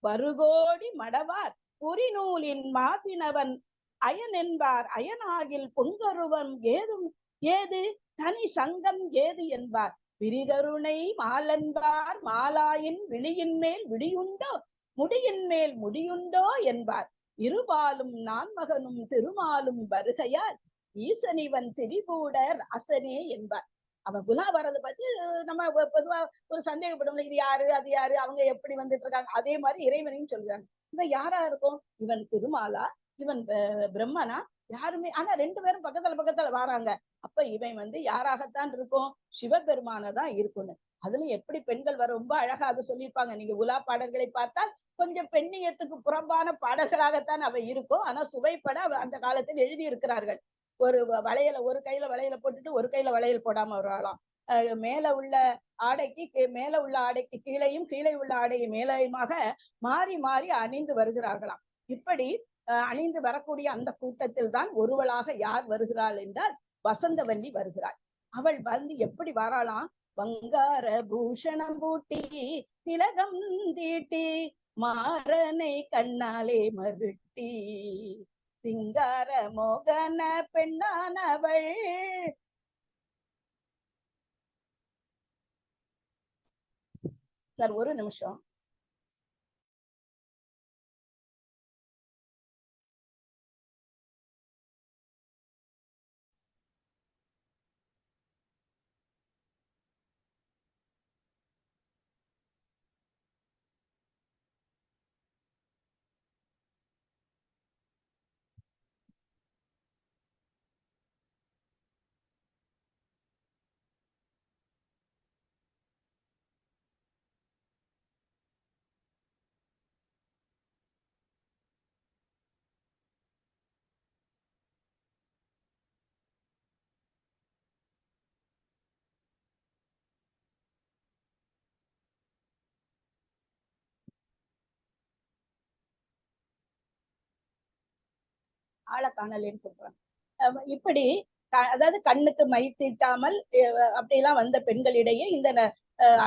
C: வருகோடி மடவார் பொறிநூலின் மாபினவன் அயன் என்பார் அயனாகில் பொங்கருவன் ஏதும் ஏது தனி சங்கம் ஏது என்பார் பிரிகருணை மாலன்பார் மாலாயின் விழியின் மேல் விடியுண்டோ முடியின் மேல் முடியுண்டோ என்பார் இருபாலும் நான்மகனும் திருமாலும் வருகையால் ஈசனிவன் திரிகூடர் அசனே என்பார். அவன் குலா வர்றதை பத்தி நம்ம பொதுவா ஒரு சந்தேகப்படும்ல, இது யாரு அது யாரு, அவங்க எப்படி வந்துட்டு இருக்காங்க. அதே மாதிரி இறைவனையும் சொல்றாங்க. இவன் யாரா இருக்கும், இவன் திருமாலா இவன் பிரம்மனா, யாருமே. ஆனா 2 பேரும் பக்கத்துல வராங்க. அப்ப இவன் யாராகத்தான் இருக்கும், சிவபெருமானதான் இருக்குன்னு. அதுல எப்படி பெண்கள் வர ரொம்ப அழகா அதை சொல்லியிருப்பாங்க. நீங்க உலா பாடல்களை பார்த்தால் கொஞ்சம் பெண்ணியத்துக்கு புறம்பான பாடல்களாகத்தான் அவை இருக்கும். ஆனா சுவைப்பட அந்த காலத்தில் எழுதி இருக்கிறார்கள். ஒரு வளையல ஒரு கையில வளையல போட்டுட்டு ஒரு கையில வளையல் போடாம வரலாம். மேல உள்ள மேல உள்ள ஆடைக்கு கீழையும் கீழே உள்ள ஆடையை மேலையுமாக மாறி மாறி அணிந்து வருகிறார்களாம். இப்படி அணிந்து வரக்கூடிய அந்த கூட்டத்தில் தான் ஒருவளாக யார் வருகிறாள் என்றால் வசந்தவல்லி வருகிறாள். அவள் வந்து எப்படி வராளாம்? வங்கார பூஷணம் பூட்டி திலகம் தீட்டி மாறனை கண்ணாலே மருட்டி சிங்கார மோகன பெண்ணானவள். சார் ஒரு நிமிஷம். ஆழ காணலேன்னு சொல்றாங்க. இப்படி அதாவது கண்ணுக்கு மை தீட்டாமல் அப்படியெல்லாம் வந்த பெண்களிடையே இந்த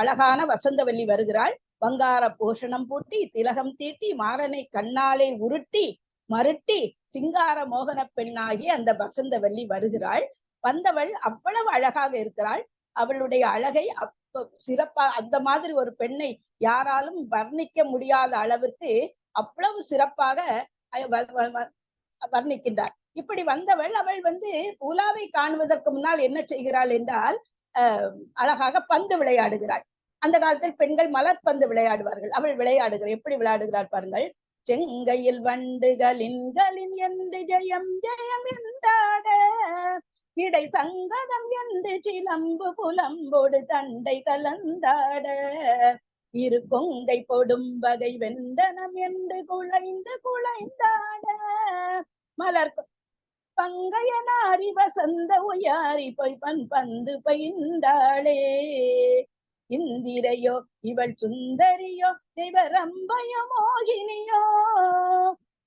C: அழகான வசந்தவல்லி வருகிறாள். வங்கார பூஷணம் பூட்டி திலகம் தீட்டி மாறனை கண்ணாலே உருட்டி மருட்டி சிங்கார மோகன பெண்ணாகி அந்த வசந்தவல்லி வருகிறாள். வந்தவள் அவ்வளவு அழகாக இருக்கிறாள். அவளுடைய அழகை சிறப்பா அந்த மாதிரி ஒரு பெண்ணை யாராலும் வர்ணிக்க முடியாத அளவிற்கு அவ்வளவு சிறப்பாக வர்ணிக்கின்றார். இப்படி வந்தவள் அவள் வந்து உலாவை காணுவதற்கு முன்னால் என்ன செய்கிறாள் என்றால் அழகாக பந்து விளையாடுகிறாள். அந்த காலத்தில் பெண்கள் மலர்பந்து விளையாடுவார்கள். அவள் விளையாடுகிறாள். எப்படி விளையாடுகிறாள் பாருங்கள். செங்கையில் வண்டுகளின் என்று ஜெயம் ஜெயம் என்றாட இடை சங்கதம் என்று சிலம்பு புலம்போடு தண்டை கலந்தாட இரு கொங்கை பொடும் வகை வெந்தனம் என்று குழைந்து குழைந்தாட மலர் பங்கையனாரி வசந்த உயாரி பொய் பந்து பயின்றாளே இந்திரையோ இவள் சுந்தரியோ திவரம்பயோ மோகினியோ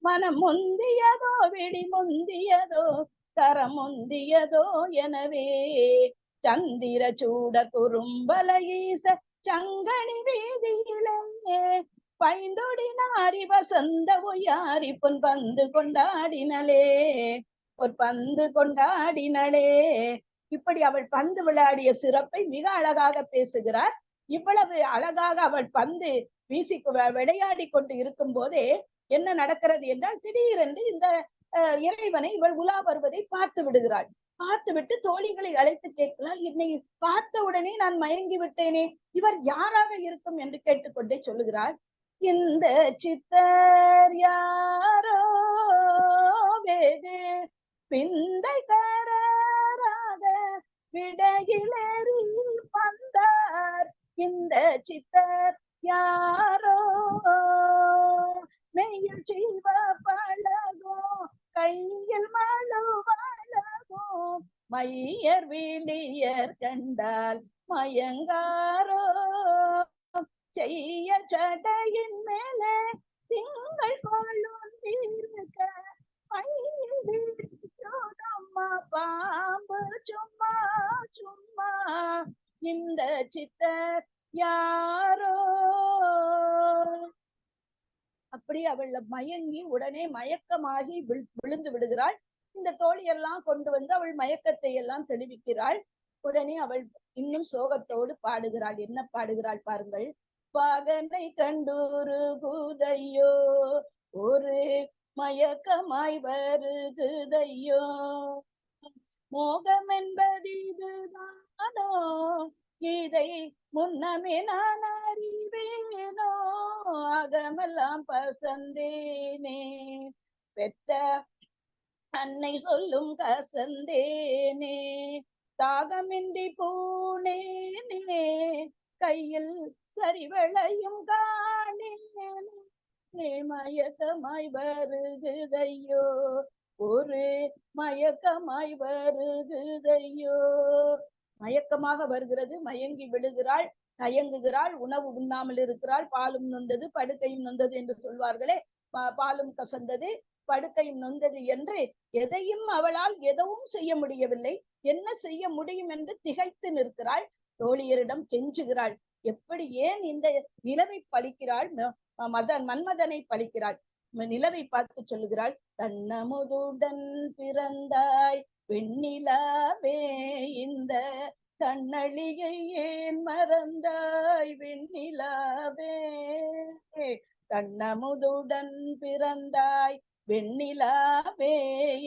C: மனம் முந்தியதோ விடி முந்தியதோ கரம் முந்தியதோ எனவே சந்திர சூட குறும்பலகீச சங்கணி வீதியிலே பைந்தொடி நாரி வசந்த உயாரி பொன் பந்து கொண்டாடினளே ஒரு பந்து கொண்டாடினளே. இப்படி அவள் பந்து விளையாடிய சிறப்பை மிக அழகாக பேசுகிறார். இவ்வளவு அழகாக அவள் பந்து வீசி விளையாடி கொண்டு இருக்கும் போதே என்ன நடக்கிறது என்றால் திடீரென்று இந்த இறைவனை இவள் உலா வருவதை பார்த்து விடுகிறாள். பார்த்து விட்டு தோழிகளை அழைத்து கேட்கிறாள், என்னை பார்த்த உடனே நான் மயங்கி விட்டேனே, இவர் யாராக இருக்கும் என்று கேட்டுக்கொண்டே சொல்லுகிறாள், இந்த சித்தர் யாரோ வேறு பிந்தை கராக விடையிலேறி வந்தார். இந்த சித்தர் யாரோ மெய்யில் செய்வ பழகோ கையில் மழுவழகோ மையர் வீழியர் கண்டால் மயங்காரோ செய்ய சடையின் மேலே திங்கள் கொள்ளுந்திருக்க பாம்பு சும்மா சும்மா இந்த சித்தர் யாரோ. அப்படி அவள் மயங்கி உடனே மயக்கமாகி விழுந்து விடுகிறாள். இந்த தோழியெல்லாம் கொண்டு வந்து அவள் மயக்கத்தை எல்லாம் தெளிவிக்கிறாள். உடனே அவள் இன்னும் சோகத்தோடு பாடுகிறாள். என்ன பாடுகிறாள் பாருங்கள். பாகனை கண்டூரு குதையோ ஒரு மயக்கமாய் வருகுதையோ மோகம் என்பது இதுதானோ இதை முன்னமே நான் அறிவேனோ அகமெல்லாம் பசந்தேனே பெற்ற அன்னை சொல்லும் கசந்தேனே தாகமின்றி பூனேனே கையில் சரிவளையும் காணேன் மயக்கமாய் வருகுதையோ ஒரு மயக்கமாய் வருகுதையோ. மயக்கமாக வருகிறது, மயங்கி விடுகிறாள், தயங்குகிறாள், உணவு உண்ணாமல் இருக்கிறாள். பாலும் நொந்தது படுக்கையும் நொந்தது என்று சொல்வார்களே, பாலும் கசந்தது படுக்கையும் நொந்தது என்று எதையும் அவளால் எதுவும் செய்ய முடியவில்லை. என்ன செய்ய முடியும் என்று திகைத்து நிற்கிறாள். தோழியரிடம் கெஞ்சுகிறாள். எப்படி ஏன் இந்த நிலவை பழிக்கிறாள், மன்மதனை பழிக்கிறாள். நிலவை பார்த்து சொல்லுகிறாள், தன்னமுதுடன் பிறந்தாய் வெண்ணிலாவே இந்த தன்னழியை ஏன் மறந்தாய் வெண்ணிலாவே. தன்னமுதுடன் பிறந்தாய் வெண்ணிலாவே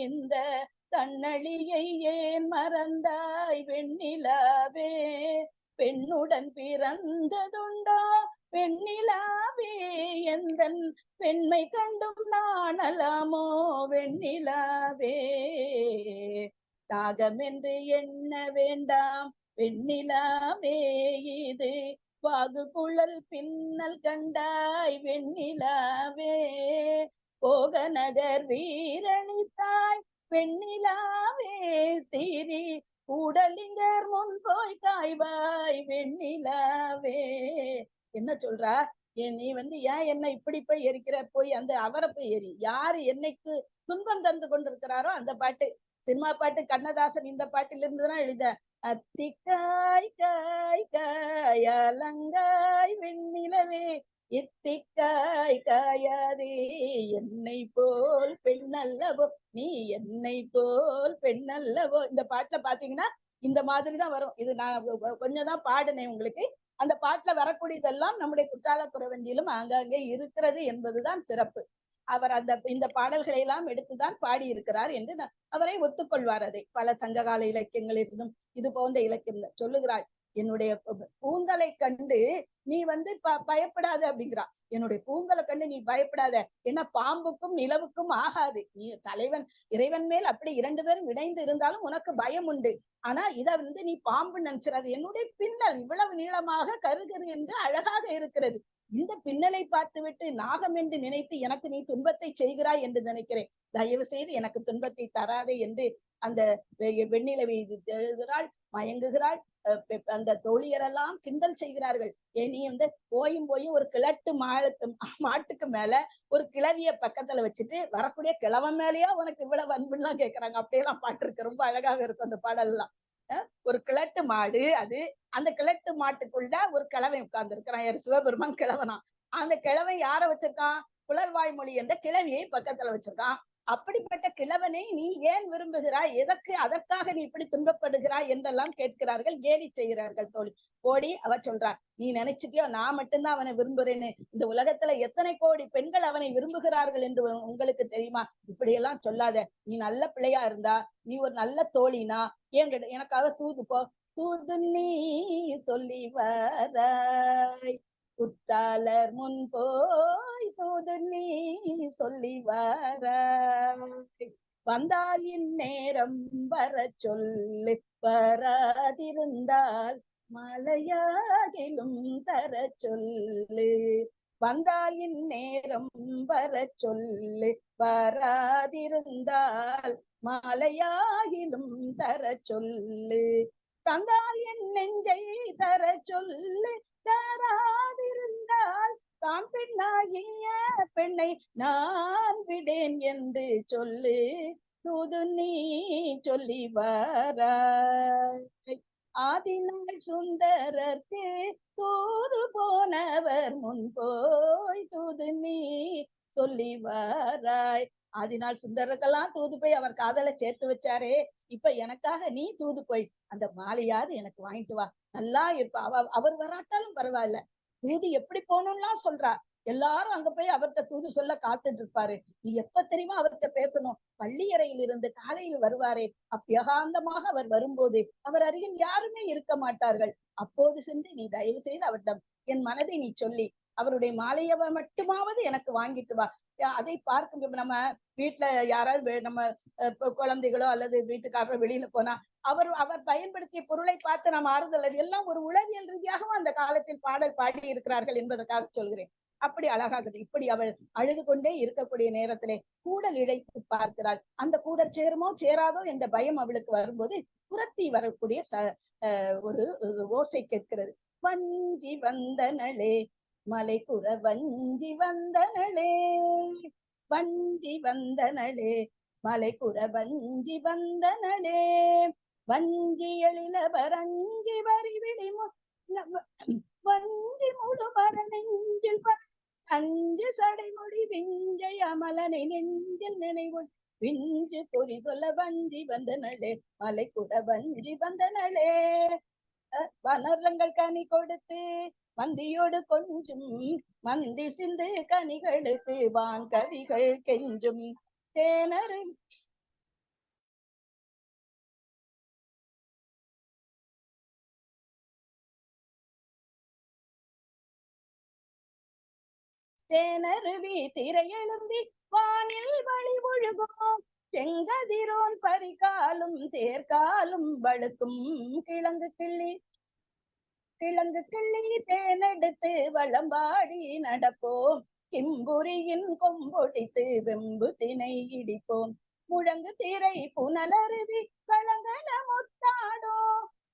C: இந்த தன்னழியை ஏன் மறந்தாய் வெண்ணிலாவே. பெண்ணுடன் பிறந்ததுண்டா வெண்ணிலாவே எந்தன் பெண்மை கண்டும் நாணலாமோ வெண்ணிலாவே. தாகம் என்று எண்ண வேண்டாம் வெண்ணிலாவே இது வாகு குழல் பின்னல் கண்டாய் வெண்ணிலாவே. போக நகர் வீரணித்தாய் வெண்ணிலாவே தீரி கூடலிங்கர் முன் போய் காய்வாய் வெண்ணிலாவே. என்ன சொல்றா, நீ ஏன் என்ன இப்படி போய் எரிக்கிற, போய் அந்த அவரை போய் எரி. யாரு என்னைக்கு துன்பம் தந்து கொண்டிருக்கிறாரோ அந்த பாட்டு, சினிமா பாட்டு கண்ணதாசன் இந்த பாட்டில இருந்துதான் எழுத. அத்திக்காய் காய் காய் அலங்காய் வெண்ணிலவே இத்திக்காய் காயாதே என்னை போல் பெண்ணல்லவோ நீ என்னை போல் பெண்ணல்லவோ. இந்த பாட்டுல பாத்தீங்கன்னா இந்த மாதிரிதான் வரும். இது நான் கொஞ்சம் தான் பாடினேன் உங்களுக்கு. அந்த பாட்டுல வரக்கூடியதெல்லாம் நம்முடைய குற்றால குறவஞ்சியிலும் ஆங்காங்கே இருக்கிறது என்பதுதான் சிறப்பு. அவர் இந்த பாடல்களை எல்லாம் எடுத்துதான் பாடியிருக்கிறார் என்று அவரை ஒத்துக்கொள்வார். அதை பல சங்ககால இலக்கியங்களிலும் இது போன்ற இலக்கியம் சொல்லுகிறாள். என்னுடைய கூந்தலை கண்டு நீ பயப்படாத அப்படிங்கிறா. என்னுடைய கூந்தலை கண்டு நீ பயப்படாத, ஏன்னா பாம்புக்கும் நிலவுக்கும் ஆகாது. நீ தலைவன் இறைவன் மேல் அப்படி 2 பேரும் இணைந்து இருந்தாலும் உனக்கு பயம் உண்டு. ஆனா இத நீ பாம்பு நினைச்சிடாது. என்னுடைய பின்னல் இவ்வளவு நீளமாக கருகரு என்று அழகாக இருக்கிறது. இந்த பின்னலை பார்த்து விட்டு நாகம் என்று நினைத்து எனக்கு நீ துன்பத்தை செய்கிறாய் என்று நினைக்கிறேன். தயவு செய்து எனக்கு துன்பத்தை தராதே என்று அந்த வெண்ணிலவை எழுதுகிறாள், மயங்குகிறாள். அந்த தோழியரெல்லாம் கிண்டல் செய்கிறார்கள். நீ போயும் ஒரு கிழட்டு மாட்டுக்கு மேல ஒரு கிழவிய பக்கத்துல வச்சுட்டு வரக்கூடிய கிழவன் மேலேயா உனக்கு இவ்வளவு அன்புலாம் கேட்கறாங்க. அப்படியெல்லாம் பாட்டு இருக்கு, ரொம்ப அழகாக இருக்கும் அந்த பாடல் எல்லாம். ஒரு கிழட்டு மாடு, அது அந்த கிழட்டு மாட்டுக்குள்ள ஒரு கிழவன் உட்கார்ந்து இருக்கிறான். யாரு? சிவபெருமான் கிழவனா. அந்த கிழவன் யார வச்சிருக்கான்? புலர்வாய்மொழி என்ற கிழவியை பக்கத்துல வச்சிருக்கான். அப்படிப்பட்ட கிழவனை நீ ஏன் விரும்புகிறாய், எதற்கு அதற்காக நீ இப்படி துன்பப்படுகிறாய் என்றெல்லாம் கேட்கிறார்கள், கேலி செய்கிறார்கள். தோழி ஓடி அவ சொல்றார், நீ நினைச்சுட்டியோ நான் மட்டும்தான் அவனை விரும்புறேன்னு? இந்த உலகத்துல எத்தனை கோடி பெண்கள் அவனை விரும்புகிறார்கள் என்று உங்களுக்கு தெரியுமா? இப்படியெல்லாம் சொல்லாத. நீ நல்ல பிள்ளையா இருந்தா, நீ ஒரு நல்ல தோழினா எனக்காக தூது போ. தூது நீ சொல்லி வராய் குற்றாலர் முன் போய் தூது நீ சொல்லி வராய். வந்தால் இந்நேரம் வர சொல்லு, வராதிருந்தால் மலையாகிலும் தர சொல்லு. வந்தால் இந்நேரம் வர சொல்லு, வராதிருந்தால் மலையாகிலும் தர சொல்லு. தந்தால் என் நெஞ்சை தர சொல்லு, தராதிருந்தால் தான் பெண்ணாகிய பெண்ணை நான் விடேன் என்று சொல்லு. தூது நீ சொல்லி வராய். ஆதிநாள் சுந்தரர்க்கு தூது போனவர் முன் போய் தூது நீ சொல்லி வராய். ஆதிநாள் சுந்தரருக்கெல்லாம் தூது போய் அவர் காதலை சேர்த்து வச்சாரே, இப்ப எனக்காக நீ தூது போய் அந்த மாலையாவது எனக்கு வாங்கிட்டு வா, நல்லா இருப்பா. அவர் வராட்டாலும் பரவாயில்ல, தூது எப்படி போகணும்லாம் சொல்றா. எல்லாரும் அங்க போய் அவர்கிட்ட தூது சொல்ல காத்துட்டு இருப்பாரு. நீ எப்ப தெரியுமா அவர்கிட்ட பேசணும்? பள்ளியறையில் இருந்து காலையில் வருவாரே, அப்பியகாந்தமாக அவர் வரும்போது அவர் அருகில் யாருமே இருக்க மாட்டார்கள். அப்போது சென்று நீ தயவு செய்து அவரிடம் என் மனதை நீ சொல்லி அவருடைய மாலையவ மட்டுமாவது எனக்கு வாங்கிட்டு வா. அதை பார்க்கும் நம்ம வீட்டுல யாராவது நம்ம குழந்தைகளோ அல்லது வீட்டுக்காரரோ வெளியில போனா அவர் பயன்படுத்திய பொருளை பார்த்து நாம் ஆறுதல் எல்லாம் ஒரு உளவியல் ரீதியாகவும் அந்த காலத்தில் பாடல் பாடி இருக்கிறார்கள் என்பதற்காக சொல்கிறேன். அப்படி அழகாக இப்படி அவள் அழுது கொண்டே இருக்கக்கூடிய நேரத்திலே கூடல் இழைத்து பார்க்கிறாள். அந்த கூடல் சேருமோ சேராதோ என்ற பயம் அவளுக்கு வரும்போது புறத்தி வரக்கூடிய ஒரு ஓசை கேட்கிறது. வஞ்சி வந்தனளே மலைக்குற வஞ்சி வந்தனளே, வஞ்சி வந்தனளே மலைக்குற வஞ்சி வந்தனளே, வஞ்சி எழில வரஞ்சி வரிவிழி வஞ்சி முழுவர நெஞ்சில் அஞ்சு சடைமொழி விஞ்சை அமலனை நெஞ்சில் நினைவு விஞ்சு குறி சொல்ல வஞ்சி வந்தனளே மலைக்குட வஞ்சி வந்தனளே. வனரங்கள் கனி கொடுத்து மந்தியோடு கொஞ்சும் மந்தி சிந்து கனிகளுக்கு வான் கவிகள் கெஞ்சும் தேனரு தேனருவி திரையெழும்பி வானில் வழி ஒழுகும் செங்கதிரோன் பரிகாலும் தேர்காலும் வழுக்கும் கிழங்கு கிள்ளி தேனெடுத்து வளம்பாடி நடப்போம், கிம்புரியின் கொம்பொடித்து வெம்பு திணை இடிப்போம், முழங்கு திரை புனலருவி கலங்கன முத்தாடோ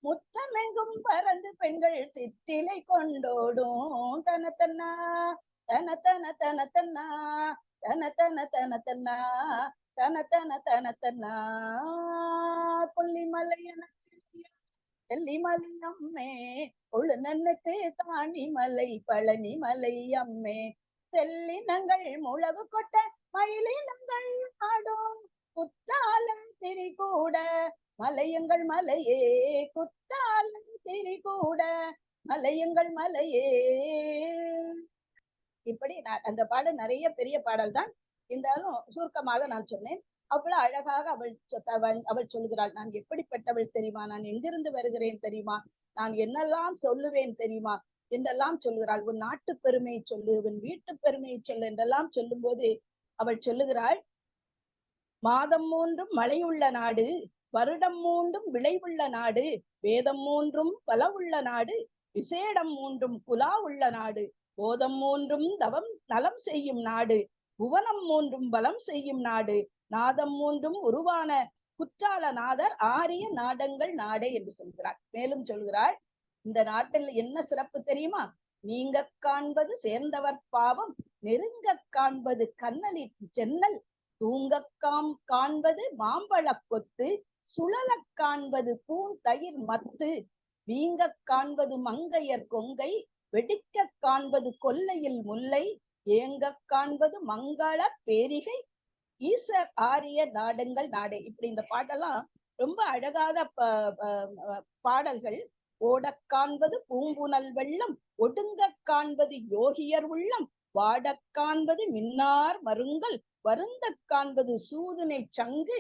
C: முத்தமெங்கும் பறந்து பெண்கள் சிற்றிலை கொண்டோடும் தனத்தன்னா தனத்தன தனத்தன்னா தனத்தன தனத்தன்னா தனத்தன தனத்தன்னா. கொல்லிமலை எனக்கு செல்லிமலை அம்மே கொழுநன்னுக்கு காணிமலை பழனிமலை அம்மே, செல்லினங்கள் முழவு கொட்ட மயிலினங்கள் ஆடும் குத்தாலம் திரி கூட மலையுங்கள் மலையே, குத்தாலம் திரி கூட மலையுங்கள் மலையே. இப்படி அந்த பாடல் நிறைய பெரிய பாடல் தான், இருந்தாலும் சுருக்கமாக நான் சொன்னேன். அவ்வளவு அழகாக அவள் சொல்கிறாள். நான் எப்படிப்பட்டவள் தெரியுமா, நான் எங்கிருந்து வருகிறேன் தெரியுமா, நான் என்னெல்லாம் சொல்லுவேன் தெரியுமா என்றெல்லாம் சொல்கிறாள். உன் நாட்டு பெருமையை சொல்லு, உன் வீட்டு பெருமையை சொல்லு என்றெல்லாம் சொல்லும் போது அவள் சொல்லுகிறாள், மாதம் 3 மழையுள்ள நாடு, வருடம் 3 விளைவுள்ள நாடு, வேதம் 3 பலவுள்ள நாடு, விசேடம் 3 குலா உள்ள நாடு, போதம் 3 தவம் நலம் செய்யும் நாடு, புவனம் 3 பலம் செய்யும் நாடு, நாதம் 3 உருவான குற்றால நாதர் ஆரிய நாடங்கள் நாடே என்று சொல்கிறார். மேலும் சொல்கிறாள், இந்த நாட்டில் என்ன சிறப்பு தெரியுமா, நீங்க காண்பது சேர்ந்தவர் பாவம், நெருங்க காண்பது கண்ணலி சென்னல், தூங்க காண்பது மாம்பழ கொத்து, சுழல காண்பது பூன் தயிர் மத்து, வீங்க காண்பது மங்கையர் கொங்கை, வெடிக்க காண்பது கொல்லையில் முல்லை, ஏங்க காண்பது மங்கள பேரிகை, ஈசர் ஆரிய நாடங்கள் நாடே. இப்படி இந்த பாட்டெல்லாம் ரொம்ப அழகாத பாடல்கள். ஓட காண்பது பூம்புனல் வெள்ளம், ஒடுங்க காண்பது யோகியர் உள்ளம், வாட காண்பது மின்னார் மருங்கல், வருந்த காண்பது சூதுனை சங்கு,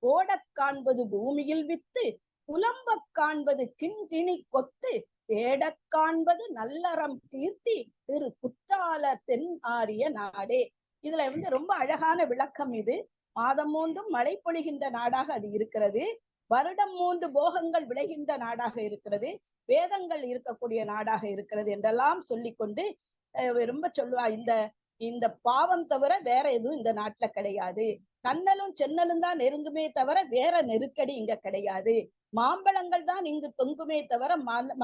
C: ஓட காண்பது பூமியில் வித்து, புலம்ப காண்பது கிண்கிணி கொத்து, தேட காண்பது நல்லறம் கீர்த்தி, திரு குற்றால தென் ஆரிய நாடே. இதுல ரொம்ப அழகான விளக்கம் இது. மாதம் 3 மழை பொழிகின்ற நாடாக அது இருக்கிறது, வருடம் 3 போகங்கள் விளைகின்ற நாடாக இருக்கிறது, வேதங்கள் இருக்கக்கூடிய நாடாக இருக்கிறது என்றெல்லாம் சொல்லிக்கொண்டு ரொம்ப சொல்லுவா, இந்த பாவம் தவிர வேற எதுவும் இந்த நாட்டுல கிடையாது, கண்ணலும் சென்னலும் தான் நெருங்குமே தவிர வேற நெருக்கடி இங்க கிடையாது, மாம்பழங்கள் தான் இங்கு தொங்குமே தவிர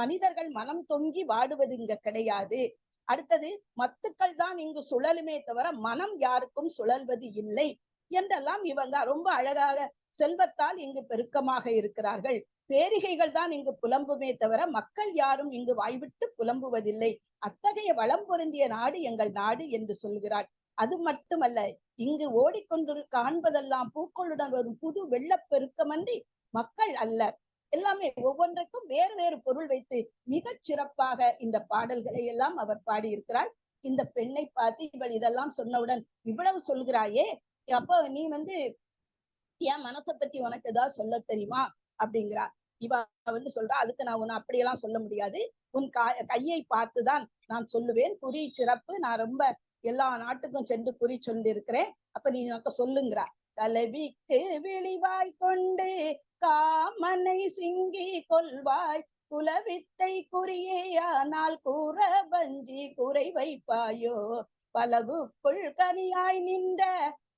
C: மனிதர்கள் மனம் தொங்கி வாடுவது இங்க கிடையாது, அடுத்தது மத்துக்கள் தான் இங்கு சுழலுமே தவிர மனம் யாருக்கும் சுழல்வது இல்லை என்றெல்லாம் இவங்க ரொம்ப அழகாக, செல்வத்தால் இங்கு பெருக்கமாக இருக்கிறார்கள், பேரிகைகள் தான் இங்கு புலம்புமே தவிர மக்கள் யாரும் இங்கு வாய்விட்டு புலம்புவதில்லை, அத்தகைய வளம் பொருந்திய நாடு எங்கள் நாடு என்று சொல்கிறாள். அது மட்டுமல்ல, இங்கு ஓடிக்கொண்டு காண்பதெல்லாம் பூக்களுடன் வரும் புது வெள்ளப்பெருக்கமன்றி மக்கள் அல்ல, எல்லாமே ஒவ்வொன்றுக்கும் வேறு வேறு பொருள் வைத்து மிகச் சிறப்பாக இந்த பாடல்களை எல்லாம் அவர் பாடியிருக்கிறார். இந்த பெண்ணை பார்த்து இவள் இதெல்லாம் சொன்னவுடன், இவ்வளவு சொல்கிறாயே, அப்போ நீ என் மனசை பத்தி உனக்கு ஏதாவது சொல்ல தெரியுமா அப்படிங்கிறா. இவ சொல்றா, அதுக்கு நான் உன்னை அப்படியெல்லாம் சொல்ல முடியாது, உன் கையை பார்த்துதான் நான் சொல்லுவேன், குறி சிறப்பு, நான் ரொம்ப எல்லா நாட்டுக்கும் சென்று குறி சொல்லி இருக்கிறேன், அப்ப நீ எனக்கு சொல்லுங்கிறா. தலைவிக்கு விழிவாய் கொண்டு காமனை சிங்கி கொள்வாய். குலவித்தை குறியேயானால் கூற வஞ்சி குறை வைப்பாயோ. பலவுக்குள் கனியாய் நின்ற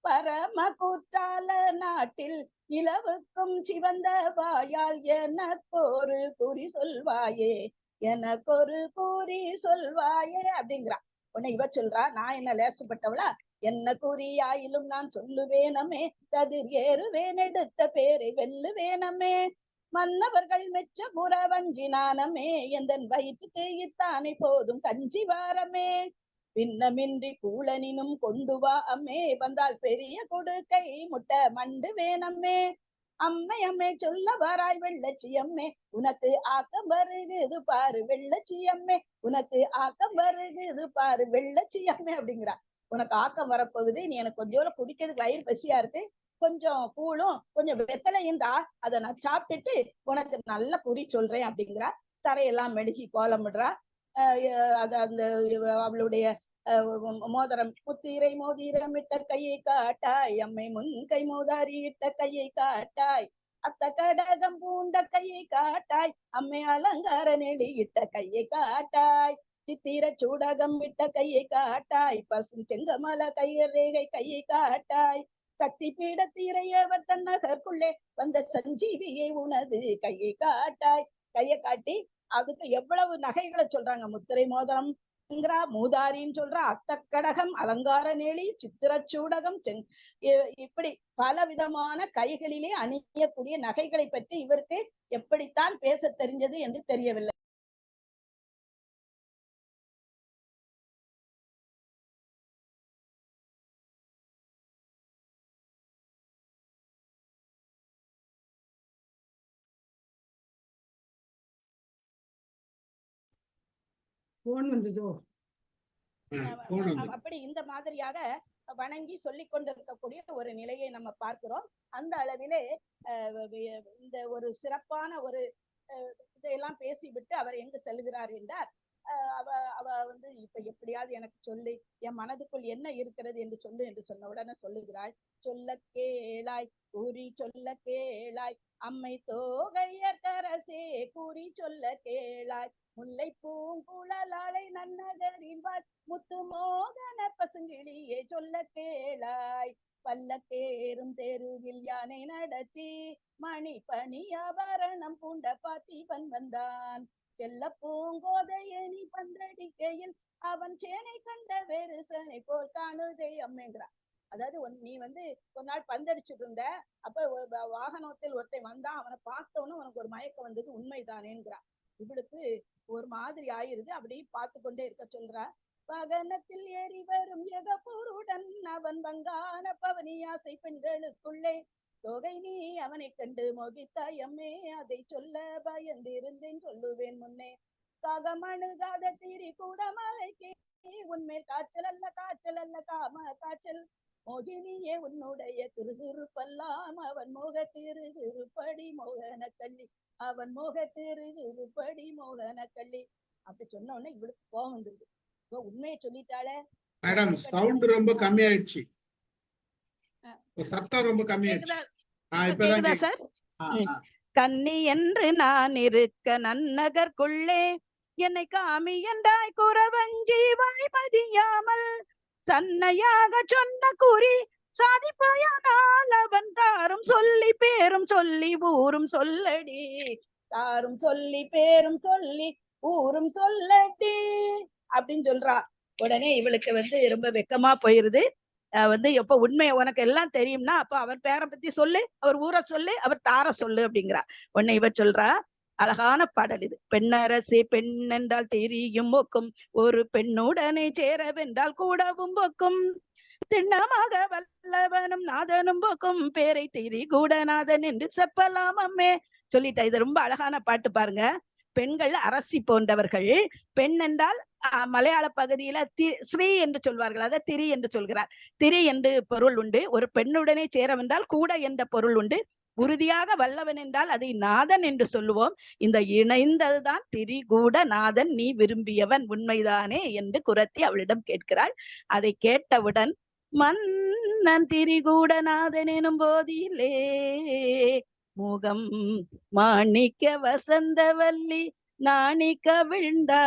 C: பரம கூற்றால நாட்டில் இலவுக்கும் சிவந்த வாயால் எனக்கொரு குறி சொல்வாயே, எனக்கொரு குறி சொல்வாயே அப்படிங்கிறான். உன்னை இவ சொல்றா, நான் என்ன லேசப்பட்டவளா? என்ன குறியாயிலும் நான் சொல்லுவேனமே, கதிர் ஏறுவேன் எடுத்த பேரை வெல்லுவேனமே. மன்னவர்கள் மெச்ச குறவஞ்சி நானமே, எந்தன் வயிற்றுக்கு இத்தானை போதும் கஞ்சி வாரமே. பின்னமின்றி கூளனினும் கொண்டு வா அம்மே, வந்தால் பெரிய கொடுக்கை முட்டை மண்டு வேணம்மே. அம்மை அம்மே சொல்ல வராய் வெள்ளச்சி அம்மே, உனக்கு ஆக்கம் வருகுது பாரு வெள்ளச்சி அம்மே, உனக்கு ஆக்கம் வருகுது பாரு வெள்ளச்சி அம்மே அப்படிங்கிறா. உனக்கு ஆக்கம் வரப்போகுது, நீ எனக்கு கொஞ்சம் குடிக்கிறதுக்கு வயிறு பசியா இருக்கு, கொஞ்சம் கூழும் கொஞ்சம் வெத்தலையும் தான், அதை நான் சாப்பிட்டுட்டு உனக்கு நல்ல குறி சொல்றேன் அப்படிங்கிறா. தரையெல்லாம் மெழுகி கோலமிடுறா. அந்த அவளுடைய மோதிரம், முத்திரை மோதிரம் இட்ட கையை காட்டாய் அம்மை, முன் கை மோதாரி இட்ட கையை காட்டாய், அத்த கடகம் பூண்ட கையை காட்டாய் அம்மை, அலங்கார நெடி இட்ட கையை காட்டாய், சித்திர சூடகம் இட்ட கையை காட்டாய், பசும் செங்கமல கையரேகை கையை காட்டாய், சக்தி பீட தீரையவர் தன்னகர்க்குள்ளே வந்த சஞ்சீவியை உனது கையை காட்டாய். கையை காட்டி அதுக்கு எவ்வளவு நகைகளை சொல்றாங்க. முத்திரை மோதிரம் மூதாரின்னு சொல்ற, அத்தக்கடகம், அலங்கார நேளி, சித்திரச்சூடகம், இப்படி பல விதமான கைகளிலே அணியக்கூடிய நகைகளை பற்றி இவருக்கு எப்படித்தான் பேச தெரிஞ்சது என்று தெரியவில்லை. அப்படி இந்த மாதிரியாக வணங்கி சொல்லிக் கொண்டிருக்கக்கூடிய ஒரு நிலையை நம்ம பார்க்கிறோம். அந்த அளவிலே இந்த ஒரு சிறப்பான ஒரு இதையெல்லாம் பேசிவிட்டு அவர் எங்கு செல்கிறார் என்றார். அவ வந்து இப்ப எப்படியாவது எனக்கு சொல்லு, என் மனதுக்குள் என்ன இருக்கிறது என்று சொல்லு என்று சொன்ன உடனே சொல்லுகிறாள். சொல்ல கேளாய் கூறி சொல்ல கேளாய் அம்மை தோகையரசே, கூறி சொல்ல கேளாய் முல்லை பூங்குழலாளை நன்னகரின்பாள் முத்து மோகன பசுங்கிளியே, சொல்ல கேளாய் பல்லக்கேறும் தெருவில் யானை நடத்தி மணி பணி ஆபரணம் பூண்ட பாத்திபன் வந்தான். செல்ல பூங்கோதையணி பந்தடிக்கையில் அவன் சேனை கண்ட வேறுசனை போல் காணுதே அம்மைங்கிறான். அதாவது நீ வந்து ஒரு நாள் பந்தடிச்சுட்டு இருந்த, அப்ப வாகனத்தில் ஒருத்தன் வந்தான், அவனை பார்த்தவனும் உனக்கு ஒரு மயக்கம் வந்தது, உண்மைதானேங்கிறான். இவளுக்கு ஒரு மாதிரி ஆயிருது. அப்படி பார்த்து கொண்டே இருக்க சொல்றா. வாகனத்தில் ஏறி வரும் எகப்பூருடன் அவன் வங்கான பவனியாசை பெண்களுக்குள்ளே தொகை நீ அவனை கண்டு மோகித்தாய் அம்மே, அதை சொல்ல பயந்திருந்தேன் சொல்லுவேன் முன்னே. காகமணுகாத தீரி கூட மலைக்கே உன்மேல் காய்ச்சல் அல்ல காய்ச்சல் அல்ல காம காய்ச்சல், மோகினியே உன்னுடைய திருதிருப்பல்லாம் அவன் மோக திருதிருப்படி மோகன கள்ளி, அவன் மோக திருதிருப்படி மோகன கள்ளி. அப்படி சொன்ன உடனே இவளுக்கு கோபம் வந்துருது. உண்மையை சொல்லிட்டாளே.
A: மேடம் சவுண்ட் ரொம்ப கம்மி ஆயிடுச்சு, சத்தம் ரொம்ப கம்மி ஆயிடுச்சு.
C: சார், கன்னி என்று நான் இருக்க நன்னகர்க்குள்ளே என்னை காமி என்றாய் குறவஞ்சி வாய்மதியாமல், சன்னையாக சொன்ன குறி சாதிப்பாயானால் அவன் தாரும் சொல்லி பேரும் சொல்லி ஊரும் சொல்லடி, தாரும் சொல்லி பேரும் சொல்லி ஊரும் சொல்லடி அப்படின்னு சொல்றா. உடனே இவளுக்கு வந்து ரொம்ப வெக்கமா போயிருது. வந்து எப்ப உண்மை உனக்கு எல்லாம் தெரியும்னா அப்ப அவர் பேரை பத்தி சொல்லு, அவர் ஊரை சொல்லு, அவர் தார சொல்லு அப்படிங்கிறா. உடனே இவ சொல்றா, அழகான பாடல் இது. பெண்ணரசே பெண் என்றால் தெரியும் போக்கும், ஒரு பெண்ணுடனே சேரவென்றால் கூடவும் போக்கும், திண்ணமாக வல்லவனும் நாதனும் போக்கும், பேரை திரி கூடநாதன் என்று செப்பலாம் அம்மே சொல்லிட்டா. இது ரொம்ப அழகான பாட்டு பாருங்க. பெண்கள் அரசி போன்றவர்கள். பெண் என்றால் மலையாள பகுதியில ஸ்ரீ என்று சொல்வார்கள், அதை திரி என்று சொல்கிறார். திரி என்று பொருள் உண்டு. ஒரு பெண்ணுடனே சேரவென்றால் கூட என்ற பொருள் உண்டு. உறுதியாக வல்லவன் என்றால் அதை நாதன் என்று சொல்லுவோம். இந்த இணைந்ததுதான் திரிகூட நாதன், நீ விரும்பியவன் உண்மைதானே என்று குறத்தி அவளிடம் கேட்கிறாள். அதை கேட்டவுடன் மன்னன் திரிகூடநாதன் எனும் போதிலே முகம் மாணிக்க வசந்தவல்லி நாணி கவிழ்ந்தாய்.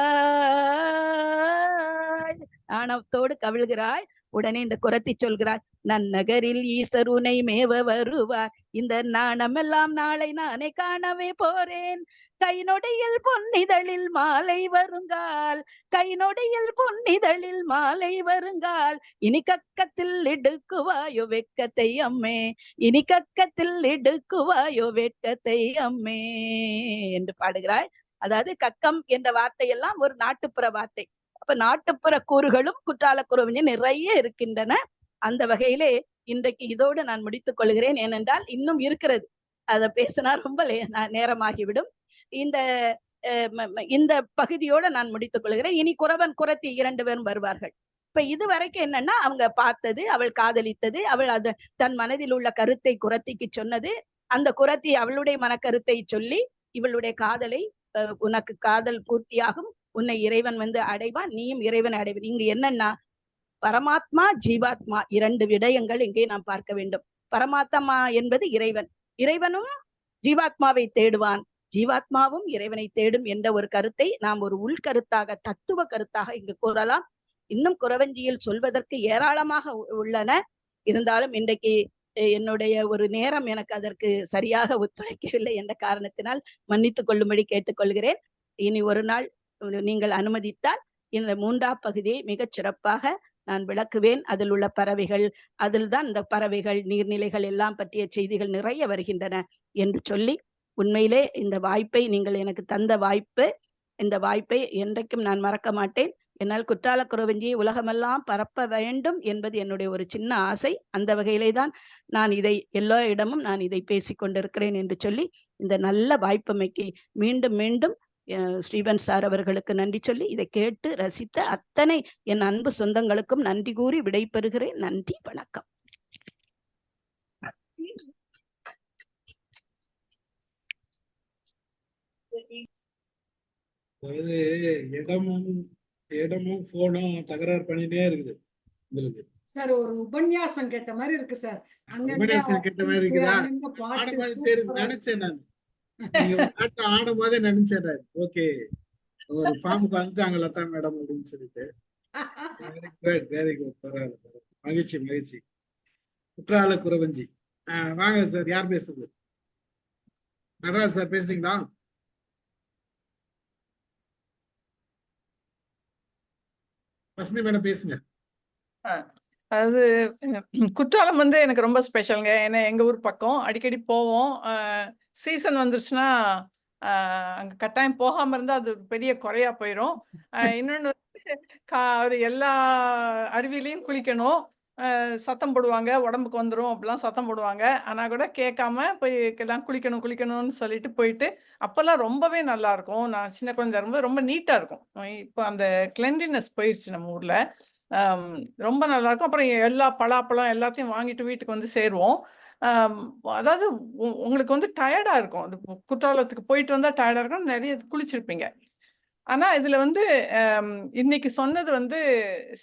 C: நாணத்தோடு கவிழ்கிறாய். உடனே இந்த குரத்தி சொல்கிறாய், நன்னகரில் ஈசருனை மேவ வருவார். இந்த நாணமெல்லாம் நாளை நானே காணவே போறேன். கை நொடியில் பொன்னிதழில் மாலை வருங்கால், கை நொடியில் பொன்னிதழில் மாலை வருங்கால். இனி கக்கத்தில் இடுக்குவாயோ வெட்கத்தை அம்மே, இனி கக்கத்தில் இடுக்குவாயோ வெட்கத்தை அம்மே என்று பாடுகிறாய். அதாவது கக்கம் என்ற வார்த்தையெல்லாம் ஒரு நாட்டுப்புற வார்த்தை. அப்ப நாட்டுப்புற கூறுகளும் குற்றால குறவஞ்சி நிறைய இருக்கின்றன. அந்த வகையிலே இன்றைக்கு இதோடு நான் முடித்துக் கொள்கிறேன். ஏனென்றால் இன்னும் இருக்கிறது, அதை பேசினா ரொம்ப நேரமாகிவிடும். இந்த இந்த பகுதியோட நான் முடித்துக் கொள்கிறேன். இனி குறவன் குறத்தி 2 பேரும் வருவார்கள். இப்ப இது வரைக்கும் என்னன்னா, அவங்க பார்த்தது, அவள் காதலித்தது, அவள் அது தன் மனதில் உள்ள கருத்தை குறத்திக்கு சொன்னது, அந்த குறத்தி அவளுடைய மனக்கருத்தை சொல்லி இவளுடைய காதலை, உனக்கு காதல் பூர்த்தியாகும், உன்னை இறைவன் அடைவான், நீயும் இறைவனை அடைவன். இங்கு என்னன்னா, பரமாத்மா ஜீவாத்மா 2 விடயங்கள் இங்கே நாம் பார்க்க வேண்டும். பரமாத்மா என்பது இறைவன், இறைவனும் ஜீவாத்மாவை தேடுவான், ஜீவாத்மாவும் இறைவனை தேடும் என்ற ஒரு கருத்தை நாம் ஒரு உள்கருத்தாக, தத்துவ கருத்தாக இங்கு கூறலாம். இன்னும் குறவஞ்சியில் சொல்வதற்கு ஏராளமாக உள்ளன. இருந்தாலும் இன்றைக்கு என்னுடைய ஒரு நேரம் எனக்கு அதற்கு சரியாக ஒத்துழைக்கவில்லை என்ற காரணத்தினால் மன்னித்துக் கொள்ளும்படி கேட்டுக்கொள்கிறேன். இனி ஒரு நாள் நீங்கள் அனுமதித்தால் இந்த 3ஆம் பகுதியை மிகச் சிறப்பாக நான் விளக்குவேன். அதில் உள்ள பறவைகள், அதில் தான் இந்த பறவைகள், நீர்நிலைகள் எல்லாம் பற்றிய செய்திகள் நிறைய வருகின்றன என்று சொல்லி, உண்மையிலே இந்த வாய்ப்பை, நீங்கள் எனக்கு தந்த வாய்ப்பு, இந்த வாய்ப்பை என்றைக்கும் நான் மறக்க மாட்டேன். என்னால் குற்றால குறவஞ்சியை உலகமெல்லாம் பரப்ப வேண்டும் என்பது என்னுடைய ஒரு சின்ன ஆசை. அந்த வகையிலே தான் நான் இதை எல்லா இடமும் நான் இதை பேசிக் கொண்டிருக்கிறேன் என்று சொல்லி, இந்த நல்ல வாய்ப்பமைக்கு மீண்டும் மீண்டும் ஸ்ரீபன் சார் அவர்களுக்கு நன்றி சொல்லி, இதை கேட்டு ரசித்த அத்தனை என் அன்பு சொந்தங்களுக்கும் நன்றி கூறி விடைபெறுகிறேன். நன்றி, வணக்கம்.
A: இடமும் போனும் தகராறு பண்ணிட்டே இருக்குது உங்களுக்கு
D: சார். ஒரு உபன்யாசம் கேட்ட மாதிரி இருக்கு சார்.
A: உபன்யாசம் கேட்ட மாதிரி இருக்குதா? நினைச்சேன் நான், நீங்க பாட்டு ஆடும் போதே நினைச்சேன். ஓகே, ஒரு ஃபார்முக்கு வந்துட்டாங்க லதா மேடம் அப்படின்னு சொல்லிட்டு. வெரி குட், பரவாயில்ல, மகிழ்ச்சி மகிழ்ச்சி. குற்றால குறவஞ்சி, வாங்க சார். யார் பேசுறது? நடராஜ் சார் பேசுறீங்களா? வசந்தி மேடம் பேசுங்க.
B: அது குற்றாலம் எனக்கு ரொம்ப ஸ்பெஷலுங்க. ஏன்னா எங்க ஊர் பக்கம் அடிக்கடி போவோம். சீசன் வந்துருச்சுன்னா அங்க கட்டாயம் போகாம இருந்தா அது பெரிய குறையா போயிடும். இன்னொன்னு எல்லா அருவிலையும் குளிக்கணும். சத்தம் போடுவாங்க, உடம்புக்கு வந்துடும் அப்படிலாம் சத்தம் போடுவாங்க. ஆனா கூட கேட்காம போய் எல்லாம் குளிக்கணும் குளிக்கணும்னு சொல்லிட்டு போயிட்டு, அப்பெல்லாம் ரொம்பவே நல்லா இருக்கும். நான் சின்ன குழந்தை இருக்கும்போது ரொம்ப நீட்டா இருக்கும். இப்போ அந்த கிளென்லினஸ் போயிடுச்சு நம்ம ஊர்ல. ரொம்ப நல்லா இருக்கும். அப்புறம் எல்லா பலாப்பழம் எல்லாத்தையும் வாங்கிட்டு வீட்டுக்கு வந்து சேருவோம். அதாவது உங்களுக்கு டயர்டா இருக்கும். அது குற்றாலத்துக்கு போயிட்டு வந்தா டயர்டா இருக்கும். நிறைய குளிச்சிருப்பீங்க. ஆனா இதுல இன்னைக்கு சொன்னது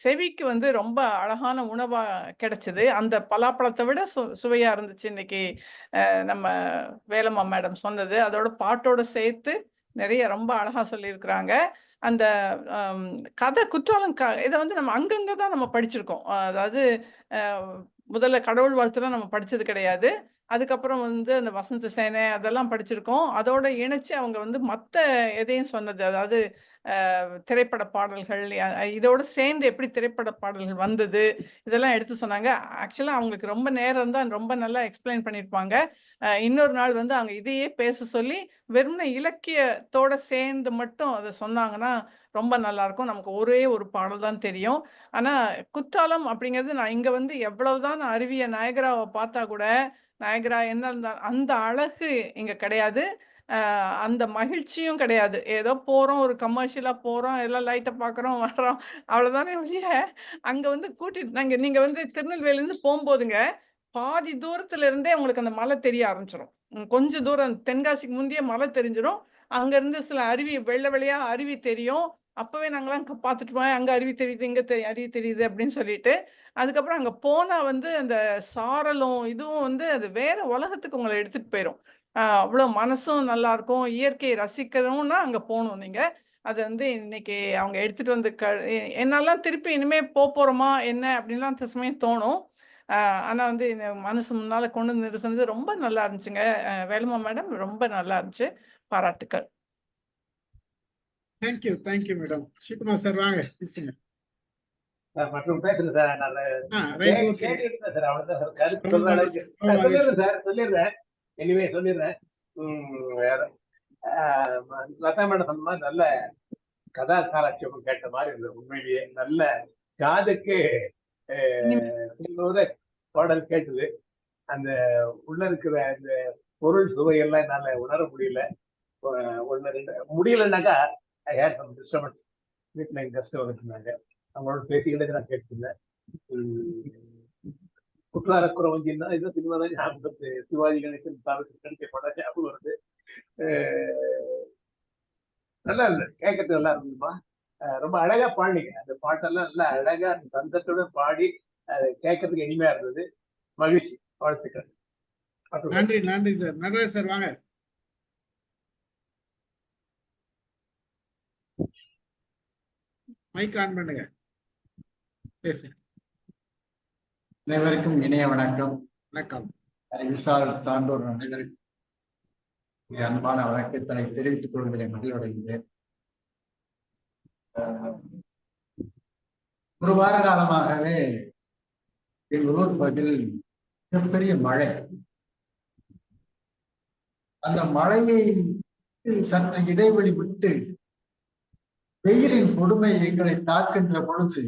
B: செவிக்கு ரொம்ப அழகான உணவா கிடைச்சது. அந்த பலாப்பழத்தை விட சுவையா இருந்துச்சு இன்னைக்கு நம்ம வேலம்மா மேடம் சொன்னது. அதோட பாட்டோட சேர்த்து நிறைய ரொம்ப அழகா சொல்லியிருக்கிறாங்க. அந்த கதை குற்றாலம் இதை நம்ம அங்கங்க தான் நம்ம படிச்சிருக்கோம். அதாவது முதல்ல கடவுள் வாழ்த்துலாம் நம்ம படிச்சது கிடையாது. அதுக்கப்புறம் அந்த வசந்த சேனை அதெல்லாம் படிச்சிருக்கோம். அதோட இணைச்சு அவங்க மத்த எதையும் சொன்னது, அதாவது திரைப்பட பாடல்கள், இதோட சேர்ந்து எப்படி திரைப்பட பாடல்கள் வந்தது, இதெல்லாம் எடுத்து சொன்னாங்க. ஆக்சுவலா அவங்களுக்கு ரொம்ப நேரம் தான், ரொம்ப நல்லா எக்ஸ்பிளைன் பண்ணியிருப்பாங்க. இன்னொரு நாள் அவங்க இதையே பேச சொல்லி வெறும் இலக்கியத்தோட சேர்ந்து மட்டும் அதை சொன்னாங்கன்னா ரொம்ப நல்லா இருக்கும். நமக்கு ஒரே ஒரு பாடல் தான் தெரியும். ஆனா குற்றாலம் அப்படிங்கிறது, நான் இங்க எவ்வளவுதான் அருவிய நயகராவை பார்த்தா கூட, நயகரா என்ன அந்த அழகு இங்க கிடையாது. அந்த மகிழ்ச்சியும் கிடையாது. ஏதோ போறோம், ஒரு கமர்ஷியலா போறோம், எல்லாம் லைட்டை பார்க்குறோம், வர்றோம், அவ்வளவுதானே ஒழிய அங்க கூட்டிட்டு நீங்க திருநெல்வேலியிலிருந்து போகும்போதுங்க, பாதி தூரத்துல இருந்தே உங்களுக்கு அந்த மலை தெரிய ஆரம்பிச்சிடும். கொஞ்சம் தூரம் தென்காசிக்கு முந்தைய மலை தெரிஞ்சிடும். அங்க இருந்து சில அருவி, வெள்ளை வெள்ளையா அருவி தெரியும். அப்பவே நாங்களாம் பார்த்துட்டு அங்க அருவி தெரியுது, இங்க அருவி தெரியுது அப்படின்னு சொல்லிட்டு. அதுக்கப்புறம் அங்க போனா வந்து அந்த சாரலும், இதுவும் வந்து அது வேற உலகத்துக்கு உங்கள எடுத்துட்டு போயிரும். அவ்வளோ மனசும் நல்லாருக்கும். இயற்கையை ரசிக்கணும்னா அங்க போணும் நீங்க. அது வந்து இன்னைக்கு அவங்க எடுத்துட்டு வந்து என்னாலாம் திருப்பி இனிமே போறோமா என்ன அப்படின்லாம் சில சமயம் தோணும். ஆனா வந்து இந்த மனசு முன்னால கொண்டு வந்து நிறுத்துனது ரொம்ப நல்லா இருந்துச்சுங்க. வேலுமா மேடம் ரொம்ப நல்லா இருந்துச்சு. பாராட்டுக்கள்.
A: Thank you madam. ஸ்ரீகுமார் சார் வாங்க பேசுங்க.
E: மற்றும் பேசுறேன் சார். நான்
A: ரைட், ஓகே.
E: கேட்டுட்டு இருந்தேன் சார். அவ்வளவுதான் சார். கருத்து சொல்ற அளவுக்கு சொல்லிடுறேன் சார். சொல்லிடுறேன். எனிவே சொல்லிடுறேன். வேற லதா மேடம் சொன்ன மாதிரி நல்ல கதா காலட்சேபம் கேட்ட மாதிரி இருந்தது. உண்மையிலேயே நல்ல காதுக்கு பாடல் கேட்டது. அந்த உள்ள இருக்கிற அந்த பொருள் சுவையெல்லாம் என்னால உணர முடியல. ஒண்ணு ரெண்டு முடியலன்னாக்கா ஐ ஹேட் சம் டிஸ்டர்பன்ஸ். வீட்டுல எங்க கஷ்டம் வந்துருந்தாங்க. அவங்களோட பேசிக்கிட்டே நான் கேட்டுருந்தேன். குற்றாலக்குறவஞ்சின்னா இது சினிமா தான் ஞாபகம். சிவாஜி கணேசன் நடிச்ச படம் ஞாபகம் வருது. நல்லா இல்லை, கேட்கறது நல்லா இருந்ததுமா. ரொம்ப அழகா பாடினீங்க. அந்த பாட்டெல்லாம் நல்லா அழகா சந்தத்தோட பாடி அது கேட்கறதுக்கு இனிமையா இருந்தது. மகிழ்ச்சி. வாழ்த்துக்கள்.
A: நன்றி சார். நடராஜ் சார் வாங்க. மைக் ஆன் பண்ணுங்க, பேசுங்க.
F: அனைவருக்கும் இணைய வணக்கம்.
A: வணக்கம்.
F: விசால் தாண்டூர் அனைவருக்கும் அன்பான வணக்கத்தை தெரிவித்துக் கொள்வதை மகிழ்வடைகிறேன். ஒரு வார காலமாகவே எங்கள் ஊர் பகுதியில் மிகப்பெரிய மழை. அந்த மழையை சற்று இடைவெளி விட்டு வெயிலின் கொடுமை எங்களை தாக்கின்ற பொழுது,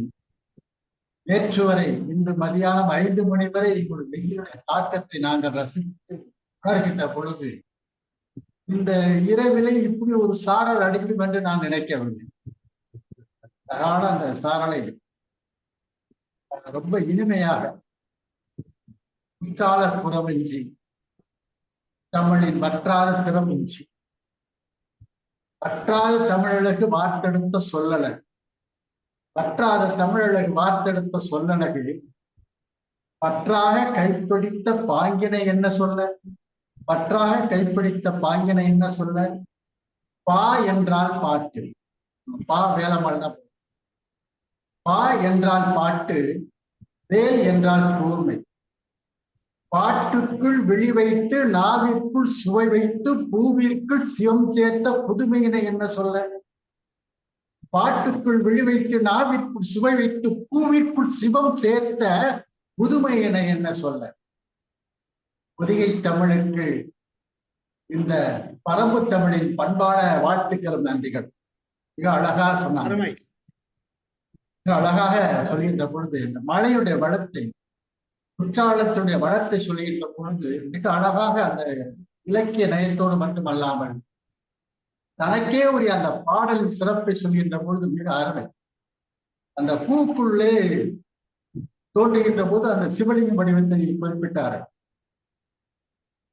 F: நேற்று வரை இன்று மதியானம் 5 மணி வரை எங்களுடைய வெயிலுடைய தாக்கத்தை நாங்கள் ரசித்து உணர்கின்ற பொழுது, இந்த இரவிலே இப்படி ஒரு சாரல் அடிக்கும் என்று நான் நினைக்கவில்லை. அதனால அந்த சாரலை ரொம்ப இனிமையாக குற்றால குறவஞ்சி, தமிழின் வற்றாத திறமிஞ்சி, வற்றாத தமிழர்களுக்கு வார்த்தெடுத்த சொல்லலகு, வற்றாத தமிழர்களுக்கு வார்த்தெடுத்த சொல்லலகு, பற்றாக கைப்பிடித்த பாங்கினை என்ன சொல்ல, பற்றாக கைப்பிடித்த பாங்கினை என்ன சொல்ல. பா என்றால் பாட்டு, பா வேலம்மாள் தான். பா என்றால் பாட்டு, வேல் என்றால் கூர்மை. பாட்டுக்குள் விழி வைத்து நாவிற்குள் சுவை வைத்து பூவிற்குள் சிவம் சேர்த்த புதுமையினை என்ன சொல்ல. பாட்டுக்குள் விழி வைத்து நாவிற்குள் சுவை வைத்து பூவிற்குள் சிவம் சேர்த்த புதுமையினை என்ன சொல்ல. பொதிகை தமிழுக்கு இந்த பரம்பு தமிழின் பண்பான வாழ்த்துக்களும் நன்றிகள். மிக அழகாக சொன்னாங்க. மிக அழகாக சொல்கின்ற பொழுது இந்த மழையுடைய வளத்தை, குற்றாலத்துடைய வளத்தை சொல்கின்ற பொழுது மிக அழகாக அந்த இலக்கிய நயத்தோடு மட்டுமல்லாமல் தனக்கே உரிய அந்த பாடலின் சிறப்பை சொல்கின்ற பொழுது மிக அருமை. அந்த பூக்குள்ளே தோன்றுகின்ற போது அந்த சிவலிங்க வடிவத்தை குறிப்பிட்டார்.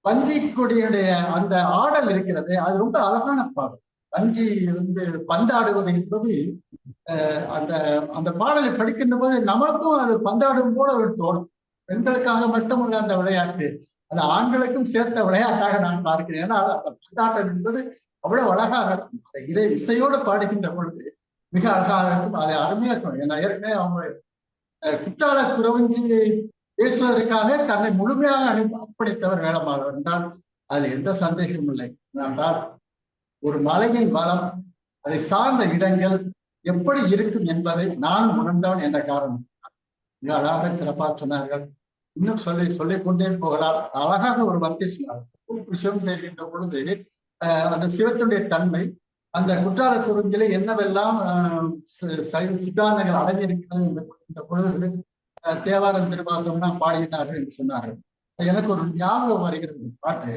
F: வஞ்சி கொடியுடைய அந்த ஆடல் இருக்கிறது, அது ரொம்ப அழகான பாடல். வஞ்சி பந்தாடுவது என்பது அந்த அந்த பாடலை படிக்கின்ற போது நமக்கும் அது பந்தாடும் போல ஒரு தோணும். பெண்களுக்காக மட்டுமல்ல அந்த விளையாட்டு, அது ஆண்களுக்கும் சேர்த்த விளையாட்டாக நான் பார்க்கிறேன். ஏன்னா அந்த பந்தாட்டம் என்பது அவ்வளவு அழகாக இருக்கும். அதை இதை இசையோடு பாடுகின்ற பொழுது மிக அழகாக இருக்கும். அதை அருமையா இருக்கும். ஏன்னா ஏற்கனவே அவங்க குற்றால குறவஞ்சியை பேசுவதற்காக தன்னை முழுமையாக அர்ப்பணித்தவர் வேலம்மாள் என்றால் அதில் எந்த சந்தேகமும் இல்லை. என்றால் ஒரு மலையின் வளம், அதை சார்ந்த இடங்கள் எப்படி இருக்கும் என்பதை நான் உணர்ந்தவன் என்ற காரணம். மிக அழகாக சிறப்பாக சொன்னார்கள். இன்னும் சொல்லிக் கொண்டே போகலாம். அழகாக ஒரு வார்த்தை சொன்னார்கள். சிவம் தெரிகின்ற பொழுது அந்த சிவத்துடைய தன்மை, அந்த குற்றால குறவஞ்சிலே என்னவெல்லாம் சித்தாந்தங்கள் அடங்கியிருக்கிறது என்ற பொழுது தேவாரம் திருவாசம்லாம் பாடினார்கள் என்று சொன்னார்கள். எனக்கு ஒரு ஞாபகம் வருகிறது பாட்டு.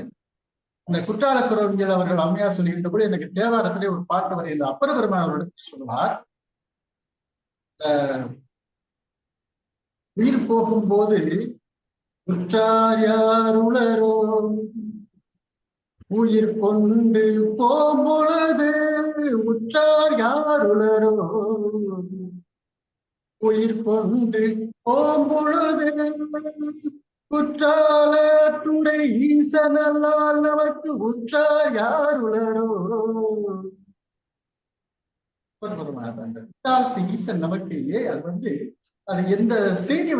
F: அந்த குற்றால குறவஞ்சில் அவர்கள் அம்மையார் சொல்கின்ற போது எனக்கு தேவாரத்திலே ஒரு பாட்டு வருகின்ற அப்பர் பெருமான் அவர்களுக்கு சொல்லுவார். உயிர் போகும்போது குற்றார் யாருளரோ உயிர் கொண்டு போம்பொழுது உற்றார் யாருளரோ, உயிர் கொண்டு போம்பொழுது குற்றால துறை ஈசனல்லால் நமக்கு உற்றார் யாருளரோ. அந்த குற்றாலத்து ஈசன் நமக்கு அது அது எந்த செய்தி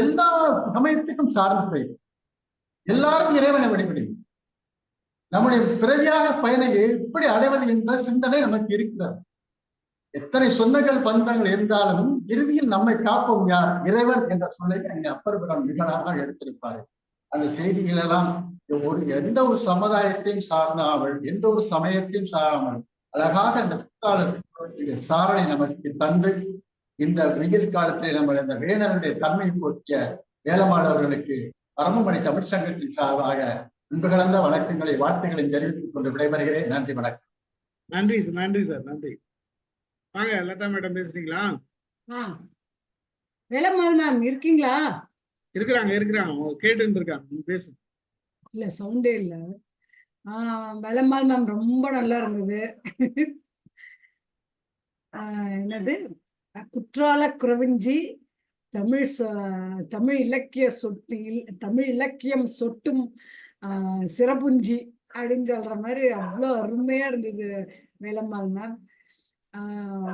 F: எல்லா சமயத்துக்கும் சார்ந்த செய்தி. எல்லாரும் இறைவனை வழிபடுது. நம்முடைய பிறவியாக பயனை எப்படி அடைவது என்ற சிந்தனை நமக்கு இருக்கிறது. எத்தனை சொந்தங்கள் பந்தங்கள் இருந்தாலும் இறுதியில் நம்மை காப்போம் யார்? இறைவன் என்ற சொல்லை அங்கே அப்பர்பிரம் மிகழாக எடுத்திருப்பாரு. அந்த செய்திகள் எல்லாம் எந்த ஒரு சமுதாயத்தையும் சார்ந்தாமல், எந்த ஒரு சமயத்தையும் சாராமல் அழகாக அந்த குற்றால சாரலை நமக்கு தந்து, இந்த வெயில் காலத்திலே நம்ம இந்த வேணனுடைய தன்மை போற்றிய வேலம்மாள் அவர்களுக்கு பரமமணி தமிழ் சங்கத்தின் சார்பாக அன்பு கலந்த வணக்கங்களை, வாழ்த்துக்களை தெரிவித்துக் கொண்டு விடைபெறுகிறேன். நன்றி, வணக்கம்.
A: நன்றி சார், நன்றி சார், நன்றி. வாங்க லதா மேடம், பேசுறீங்களா?
D: வேலம்மாள் மேம் இருக்கீங்களா?
A: இருக்கிறாங்க அவங்க கேட்டுட்டு இருக்காங்க, நீங்க பேசுங்க.
D: இல்ல சவுண்டே இல்ல. வேலம்மாள் மேம் ரொம்ப நல்லா இருந்தது. என்னது குற்றால குறவஞ்சி தமிழ் இலக்கிய தமிழ் இலக்கியம் சொட்டும் சிறப்புஞ்சி அப்படின்னு சொல்ற மாதிரி அவ்வளோ அருமையா இருந்தது வேலம்மாள் மேம்.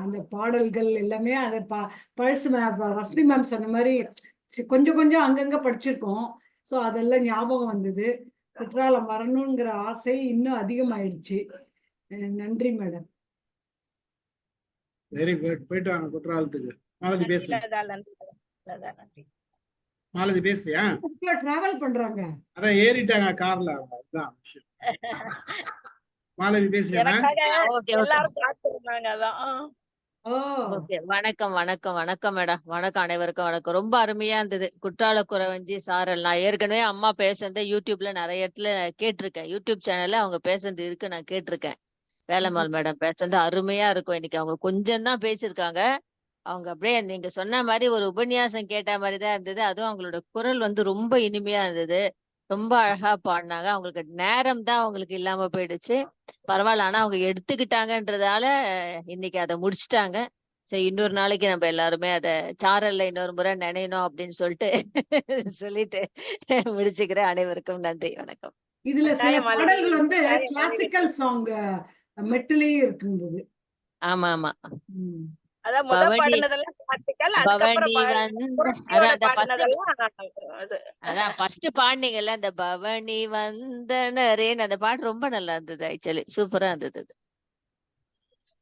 D: அந்த பாடல்கள் எல்லாமே அதை பழசு வசந்தி மேம் சொன்ன மாதிரி கொஞ்சம் அங்கங்க படிச்சிருக்கோம். ஸோ அதெல்லாம் ஞாபகம் வந்தது. குற்றாலம் வரணுங்கிற ஆசை இன்னும் அதிகமாயிடுச்சு. நன்றி மேடம்.
A: Very good. போயிட்டு வாங்க குற்றாலத்துக்கு. மாலதி பேசுங்க. மாலதி பேசுறியா?
D: டிராவல் பண்றாங்க,
G: அதான் ஏறிட்டாங்க கார்ல, அதுதான் விஷயம். மாலதி பேசுறியா?
H: வணக்கம் வணக்கம் வணக்கம் மேடம். வணக்கம் அனைவருக்கும் வணக்கம். ரொம்ப அருமையா இருந்தது குற்றால குறவஞ்சி சாரல். நான் ஏற்கனவே அம்மா பேசுறத யூடியூப்ல நிறைய இடத்துல கேட்டிருக்கேன். யூடியூப் சேனல்ல அவங்க பேசுறது இருக்கு, நான் கேட்டிருக்கேன். வேலம்மாள் மேடம் பேசுறது அருமையா இருக்கும். இன்னைக்கு அவங்க கொஞ்சம் தான் பேசியிருக்காங்க. அவங்க அப்படியே நீங்க சொன்ன மாதிரி ஒரு உபன்யாசம் கேட்ட மாதிரிதான் இருந்தது. அதுவும் அவங்களோட குரல் ரொம்ப இனிமையா இருந்தது. ரொம்ப அழகா பாடினாங்க. அவங்களுக்கு நேரம் தான் அவங்களுக்கு இல்லாம போயிடுச்சு. பரவாயில்ல, ஆனா அவங்க எடுத்துக்கிட்டாங்கன்றதால இன்னைக்கு அதை முடிச்சுட்டாங்க. சரி, இன்னொரு நாளைக்கு நம்ம எல்லாருமே அதை சாரல்ல இன்னொரு முறை நினையணும் அப்படின்னு சொல்லிட்டு முடிச்சுக்கிறேன். அனைவருக்கும் நன்றி, வணக்கம்.
D: இதுல சில பாடல்கள் கிளாசிக்கல் சாங் மெட்டிலேயே இருந்தது.
H: ஆமா ஆமா.
D: பவனி
H: அதான் ஃபர்ஸ்ட் பாடுனீங்கல்ல, அந்த பவனி வந்தனரேன்னு அந்த பாட்டு ரொம்ப நல்லா இருந்தது. ஆக்சுவலி சூப்பரா இருந்தது.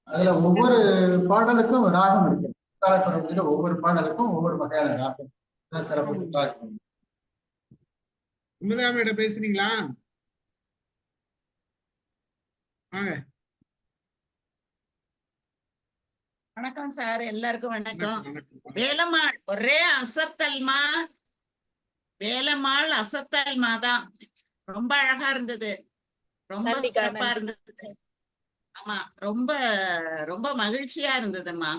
F: அதுல ஒவ்வொரு பாடலுக்கும் ராகம் இருக்கு. ஒவ்வொரு பாடலுக்கும் ஒவ்வொரு வகையான ராகம் சிறப்பு.
A: உண்மைதான் பேசுறீங்களா? வாங்க.
I: வணக்கம் சார், எல்லாருக்கும் வணக்கம். வேலம்மாள் ஒரே அசத்தல்மா, வேலம்மாள் அசத்தல்மா தான். ரொம்ப அழகா இருந்தது, ரொம்ப சிறப்பா இருந்தது. ஆமா, ரொம்ப ரொம்ப மகிழ்ச்சியா இருந்ததுமா.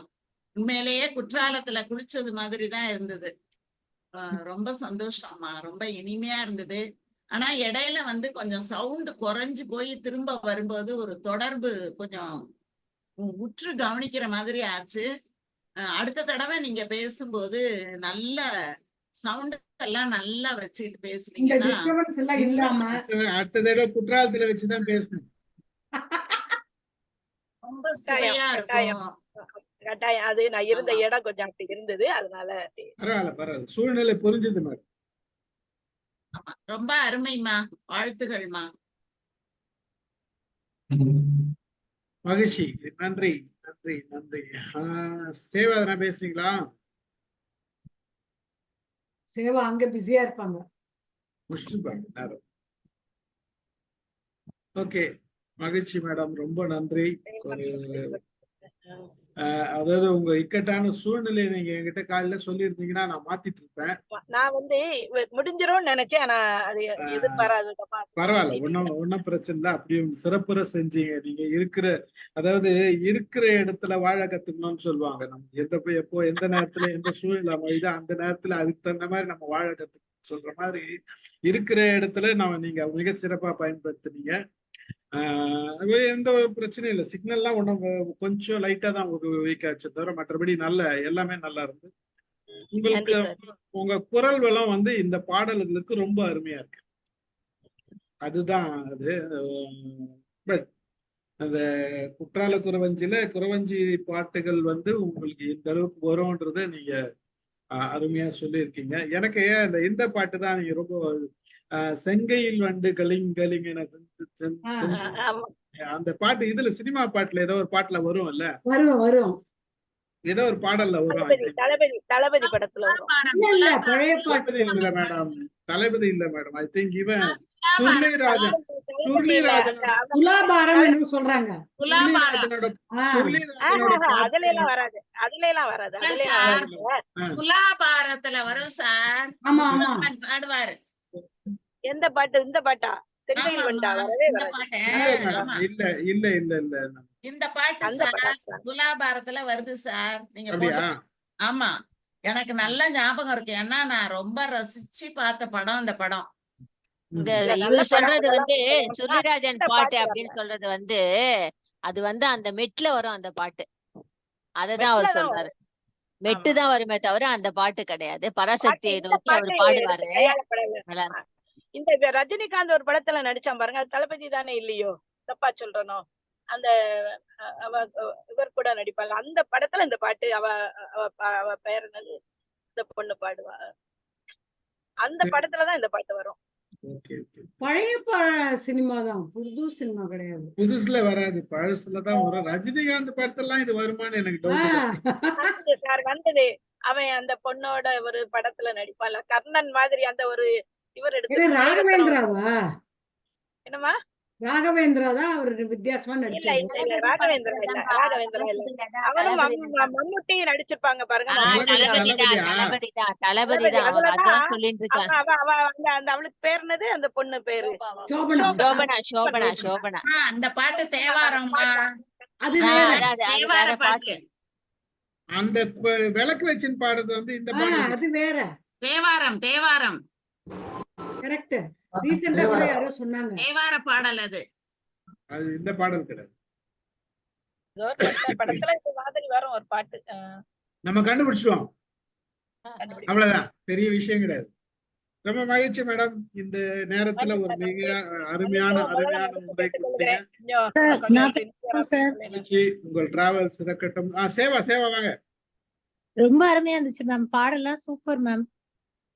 I: உண்மையிலேயே குற்றாலத்துல குளிச்சது மாதிரிதான் இருந்தது. ரொம்ப சந்தோஷம்மா, ரொம்ப இனிமையா இருந்தது. ஆனா இடையில கொஞ்சம் சவுண்ட் குறைஞ்சு போய் திரும்ப வரும்போது ஒரு தொடர்பு கொஞ்சம் உற்று கவனிக்கிற மாதிரி ஆச்சு. அடுத்த தடவை நீங்க பேசும்போது நல்ல சவுண்ட் எல்லாம் நல்லா வச்சுட்டு பேசுனீங்கன்னா
A: அடுத்த தடவை குற்றாலத்துல வச்சுதான் பேசணும்.
I: ரொம்ப சுவையா இருக்கும்.
G: கட்டாயம். அது நான் இருந்த இடம் கொஞ்சம் அப்படி இருந்தது, அதனால
A: பரவாயில்ல. சூழ்நிலை புரிஞ்சது மேடம்.
I: ஆமா, ரொம்ப அருமைமா, வாழ்த்துகள்மா.
A: மகிழ்ச்சி, நன்றி நன்றி நன்றி. சேவா பேசுறீங்களா?
D: சேவா அங்க பிஸியா இருப்பாங்க.
A: ஓகே, மகிழ்ச்சி மேடம், ரொம்ப நன்றி. அதாவது உங்க இக்கட்டான சூழ்நிலை நீங்க என்கிட்ட காலையில சொல்லியிருந்தீங்கன்னா நான் மாத்திட்டு இருப்பேன்.
G: நான் முடிஞ்சிரும் நினைச்சேன். ஆனா அது
A: பரவாயில்ல, ஒன்னும் பிரச்சனை இல்லை. அப்படியும் சிறப்புற செஞ்சீங்க. நீங்க இருக்கிற இடத்துல வாழ கத்துக்கணும்னு சொல்லுவாங்க. நம்ம எப்போ எந்த நேரத்துல எந்த சூழ்நிலை அமையுதோ அந்த நேரத்துல அதுக்கு தகுந்த மாதிரி நம்ம வாழ கத்துக்கணும்னு சொல்ற மாதிரி இருக்கிற இடத்துல நீங்க மிக சிறப்பா பயன்படுத்துனீங்க. எந்த ஒரு பிரச்சனையும் இல்லை. சிக்னல்லாம் ஒன்றும் கொஞ்சம் லைட்டா தான் வீக் ஆச்சு தவிர மற்றபடி எல்லாமே நல்லா இருந்து. உங்களுக்கு உங்க குரல் வளம் வந்து இந்த பாடல்களுக்கு ரொம்ப அருமையா இருக்கு. அதுதான் அது. பட் அந்த குற்றால குறவஞ்சி பாட்டுகள் வந்து உங்களுக்கு இந்த அளவுக்கு வரும்ன்றத நீங்க அருமையா சொல்லியிருக்கீங்க. எனக்கு இந்த பாட்டு தான் நீங்க ரொம்ப செங்கையில் வந்து கலிங் என அந்த பாட்டு இதுல சினிமா பாட்டுல ஏதோ ஒரு பாட்டுல வரும் இல்ல,
D: வரும்
A: ஏதோ ஒரு பாடல்ல வரும்.
G: தளபதி படத்துல வரும்.
D: இல்ல பழைய பாட்டு
A: தளபதி இல்ல மேடம், தளபதி இல்ல மேடம். ஐ திங்க் இவன் சுருளிராஜன்
D: துலாபாரம் என்று சொல்றாங்க.
G: அதுல எல்லாம் வராது.
I: துலாபாரத்துல வரும் சார்.
D: ஆமா ஆமா
I: பாடுவாரு.
G: எந்த பாட்டு? இந்த பாட்டா? செங்கையில் வண்டா? வரவே
A: இல்ல
I: இந்த பாட்டு சார் துலாபாரத்துல வருது சார். நீங்க போட்டு. ஆமா, எனக்கு நல்ல ஞாபகம் இருக்கு. ஏன்னா நான் ரொம்ப ரசிச்சு பார்த்த படம் இந்த படம்.
H: இவர் சொல்றது வந்து சுருளிராஜன் பாட்டு அப்படின்னு சொல்றது வந்து அது வந்து அந்த மெட்ல வரும் அந்த பாட்டு. அததான் அவர் சொல்றாரு. மெட்டு தான் வருமே தவிர அந்த பாட்டு கிடையாது. பராசக்தியை நோக்கி அவர் பாடுவாரு.
G: இந்த ரஜினிகாந்த் ஒரு படத்துல நடிச்சான் பாருங்க, அது தளபதி தானே இல்லையோ? தப்பா சொல்றனோ? அந்த இவர் கூட நடிப்பாங்க அந்த படத்துல இந்த பாட்டு. அவ பெயர் என்னது? இந்த பொண்ணு பாடுவா. அந்த படத்துலதான் இந்த பாட்டு வரும்.
D: பழைய சினிமா தான், புது சினிமா கிடையாது.
A: புதுசுல வராது, பழசுலதான் வரும். ரஜினிகாந்த் படத்தெல்லாம் இது வருமானு எனக்கு டவுட்
G: சார். வந்தது அவன் அந்த பொண்ணோட ஒரு படத்துல நடிப்பான்ல, கர்ணன் மாதிரி. அந்த ஒரு இவர் எடுத்து
D: ராகவேந்திராவா?
G: என்னமா?
D: ராகவேந்திரா தான் அவர் வித்தியாசமா நடிச்சாரு.
G: இல்ல ராகவேந்திரா இல்ல. அவரும் மம்முட்டி நடிச்சிருப்பாங்க பாருங்க. அவளுக்கு பேர் என்னது? அந்த பொண்ணு பேரு
H: சோபனா.
I: அந்த பாட்டு தேவாரம்.
D: அது
I: தேவார பாட்டு.
A: அந்த விளக்கு வச்சின் பாடுறது வந்து இந்த பாட்டு.
D: அது வேற.
I: தேவாரம்
D: கரெக்ட். ரீசெண்டா கூட யாரோ சொன்னாங்க
I: தேவார பாடல் அது
A: இந்த பாடல் கிடையாது.
G: படத்துல இந்த மாதிரி வரும் ஒரு பாட்டு.
A: நம்ம கண்டுபிடிச்சிடுவோம், அவ்வளவுதான். பெரிய விஷயம் கிடையாது. ரொம்ப மகிழ்ச்சி மேடம். இந்த நேரத்துல ஒரு மிக அருமையான முறை கொடுத்தீங்க. உங்கள் டிராவல் சிறக்கட்டும். சேவா வாங்க.
J: ரொம்ப அருமையா இருந்துச்சு மேம். பாடலாம் சூப்பர் மேம்.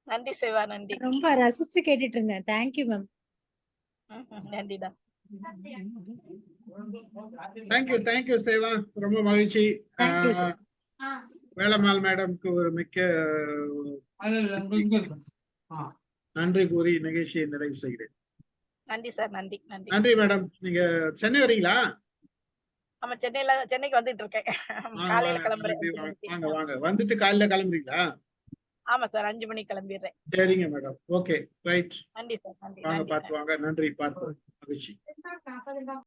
G: நன்றி சேவா, நன்றி.
J: ரொம்ப ரசிச்சு கேட்டுட்டு இருந்தேன். Thank you ma'am.
G: நன்றிடா.
A: தேங்க்யூ சேவா. ரொம்ப மகிழ்ச்சி. வேலம்மாள் மேடம்க்கு ஒரு மிக்க நன்றி கூறி நிகழ்ச்சியை நிறைவு செய்கிறேன்.
G: நன்றி சார். நன்றி
A: மேடம். நீங்க சென்னை வரீங்களா?
G: ஆமா, சென்னைக்கு வந்துட்டு இருக்கேன். காலையில கிளம்புறேன்.
A: வாங்க. வந்துட்டு காலையில கிளம்புறீங்களா?
G: ஆமா சார், 5 மணிக்கு கிளம்பிடுறேன்.
A: சரிங்க மேடம். Okay, right.
G: நன்றி சார். நன்றி.
A: வாங்க, பார்த்து வாங்க. நன்றி, பார்ப்போம். மகிழ்ச்சி.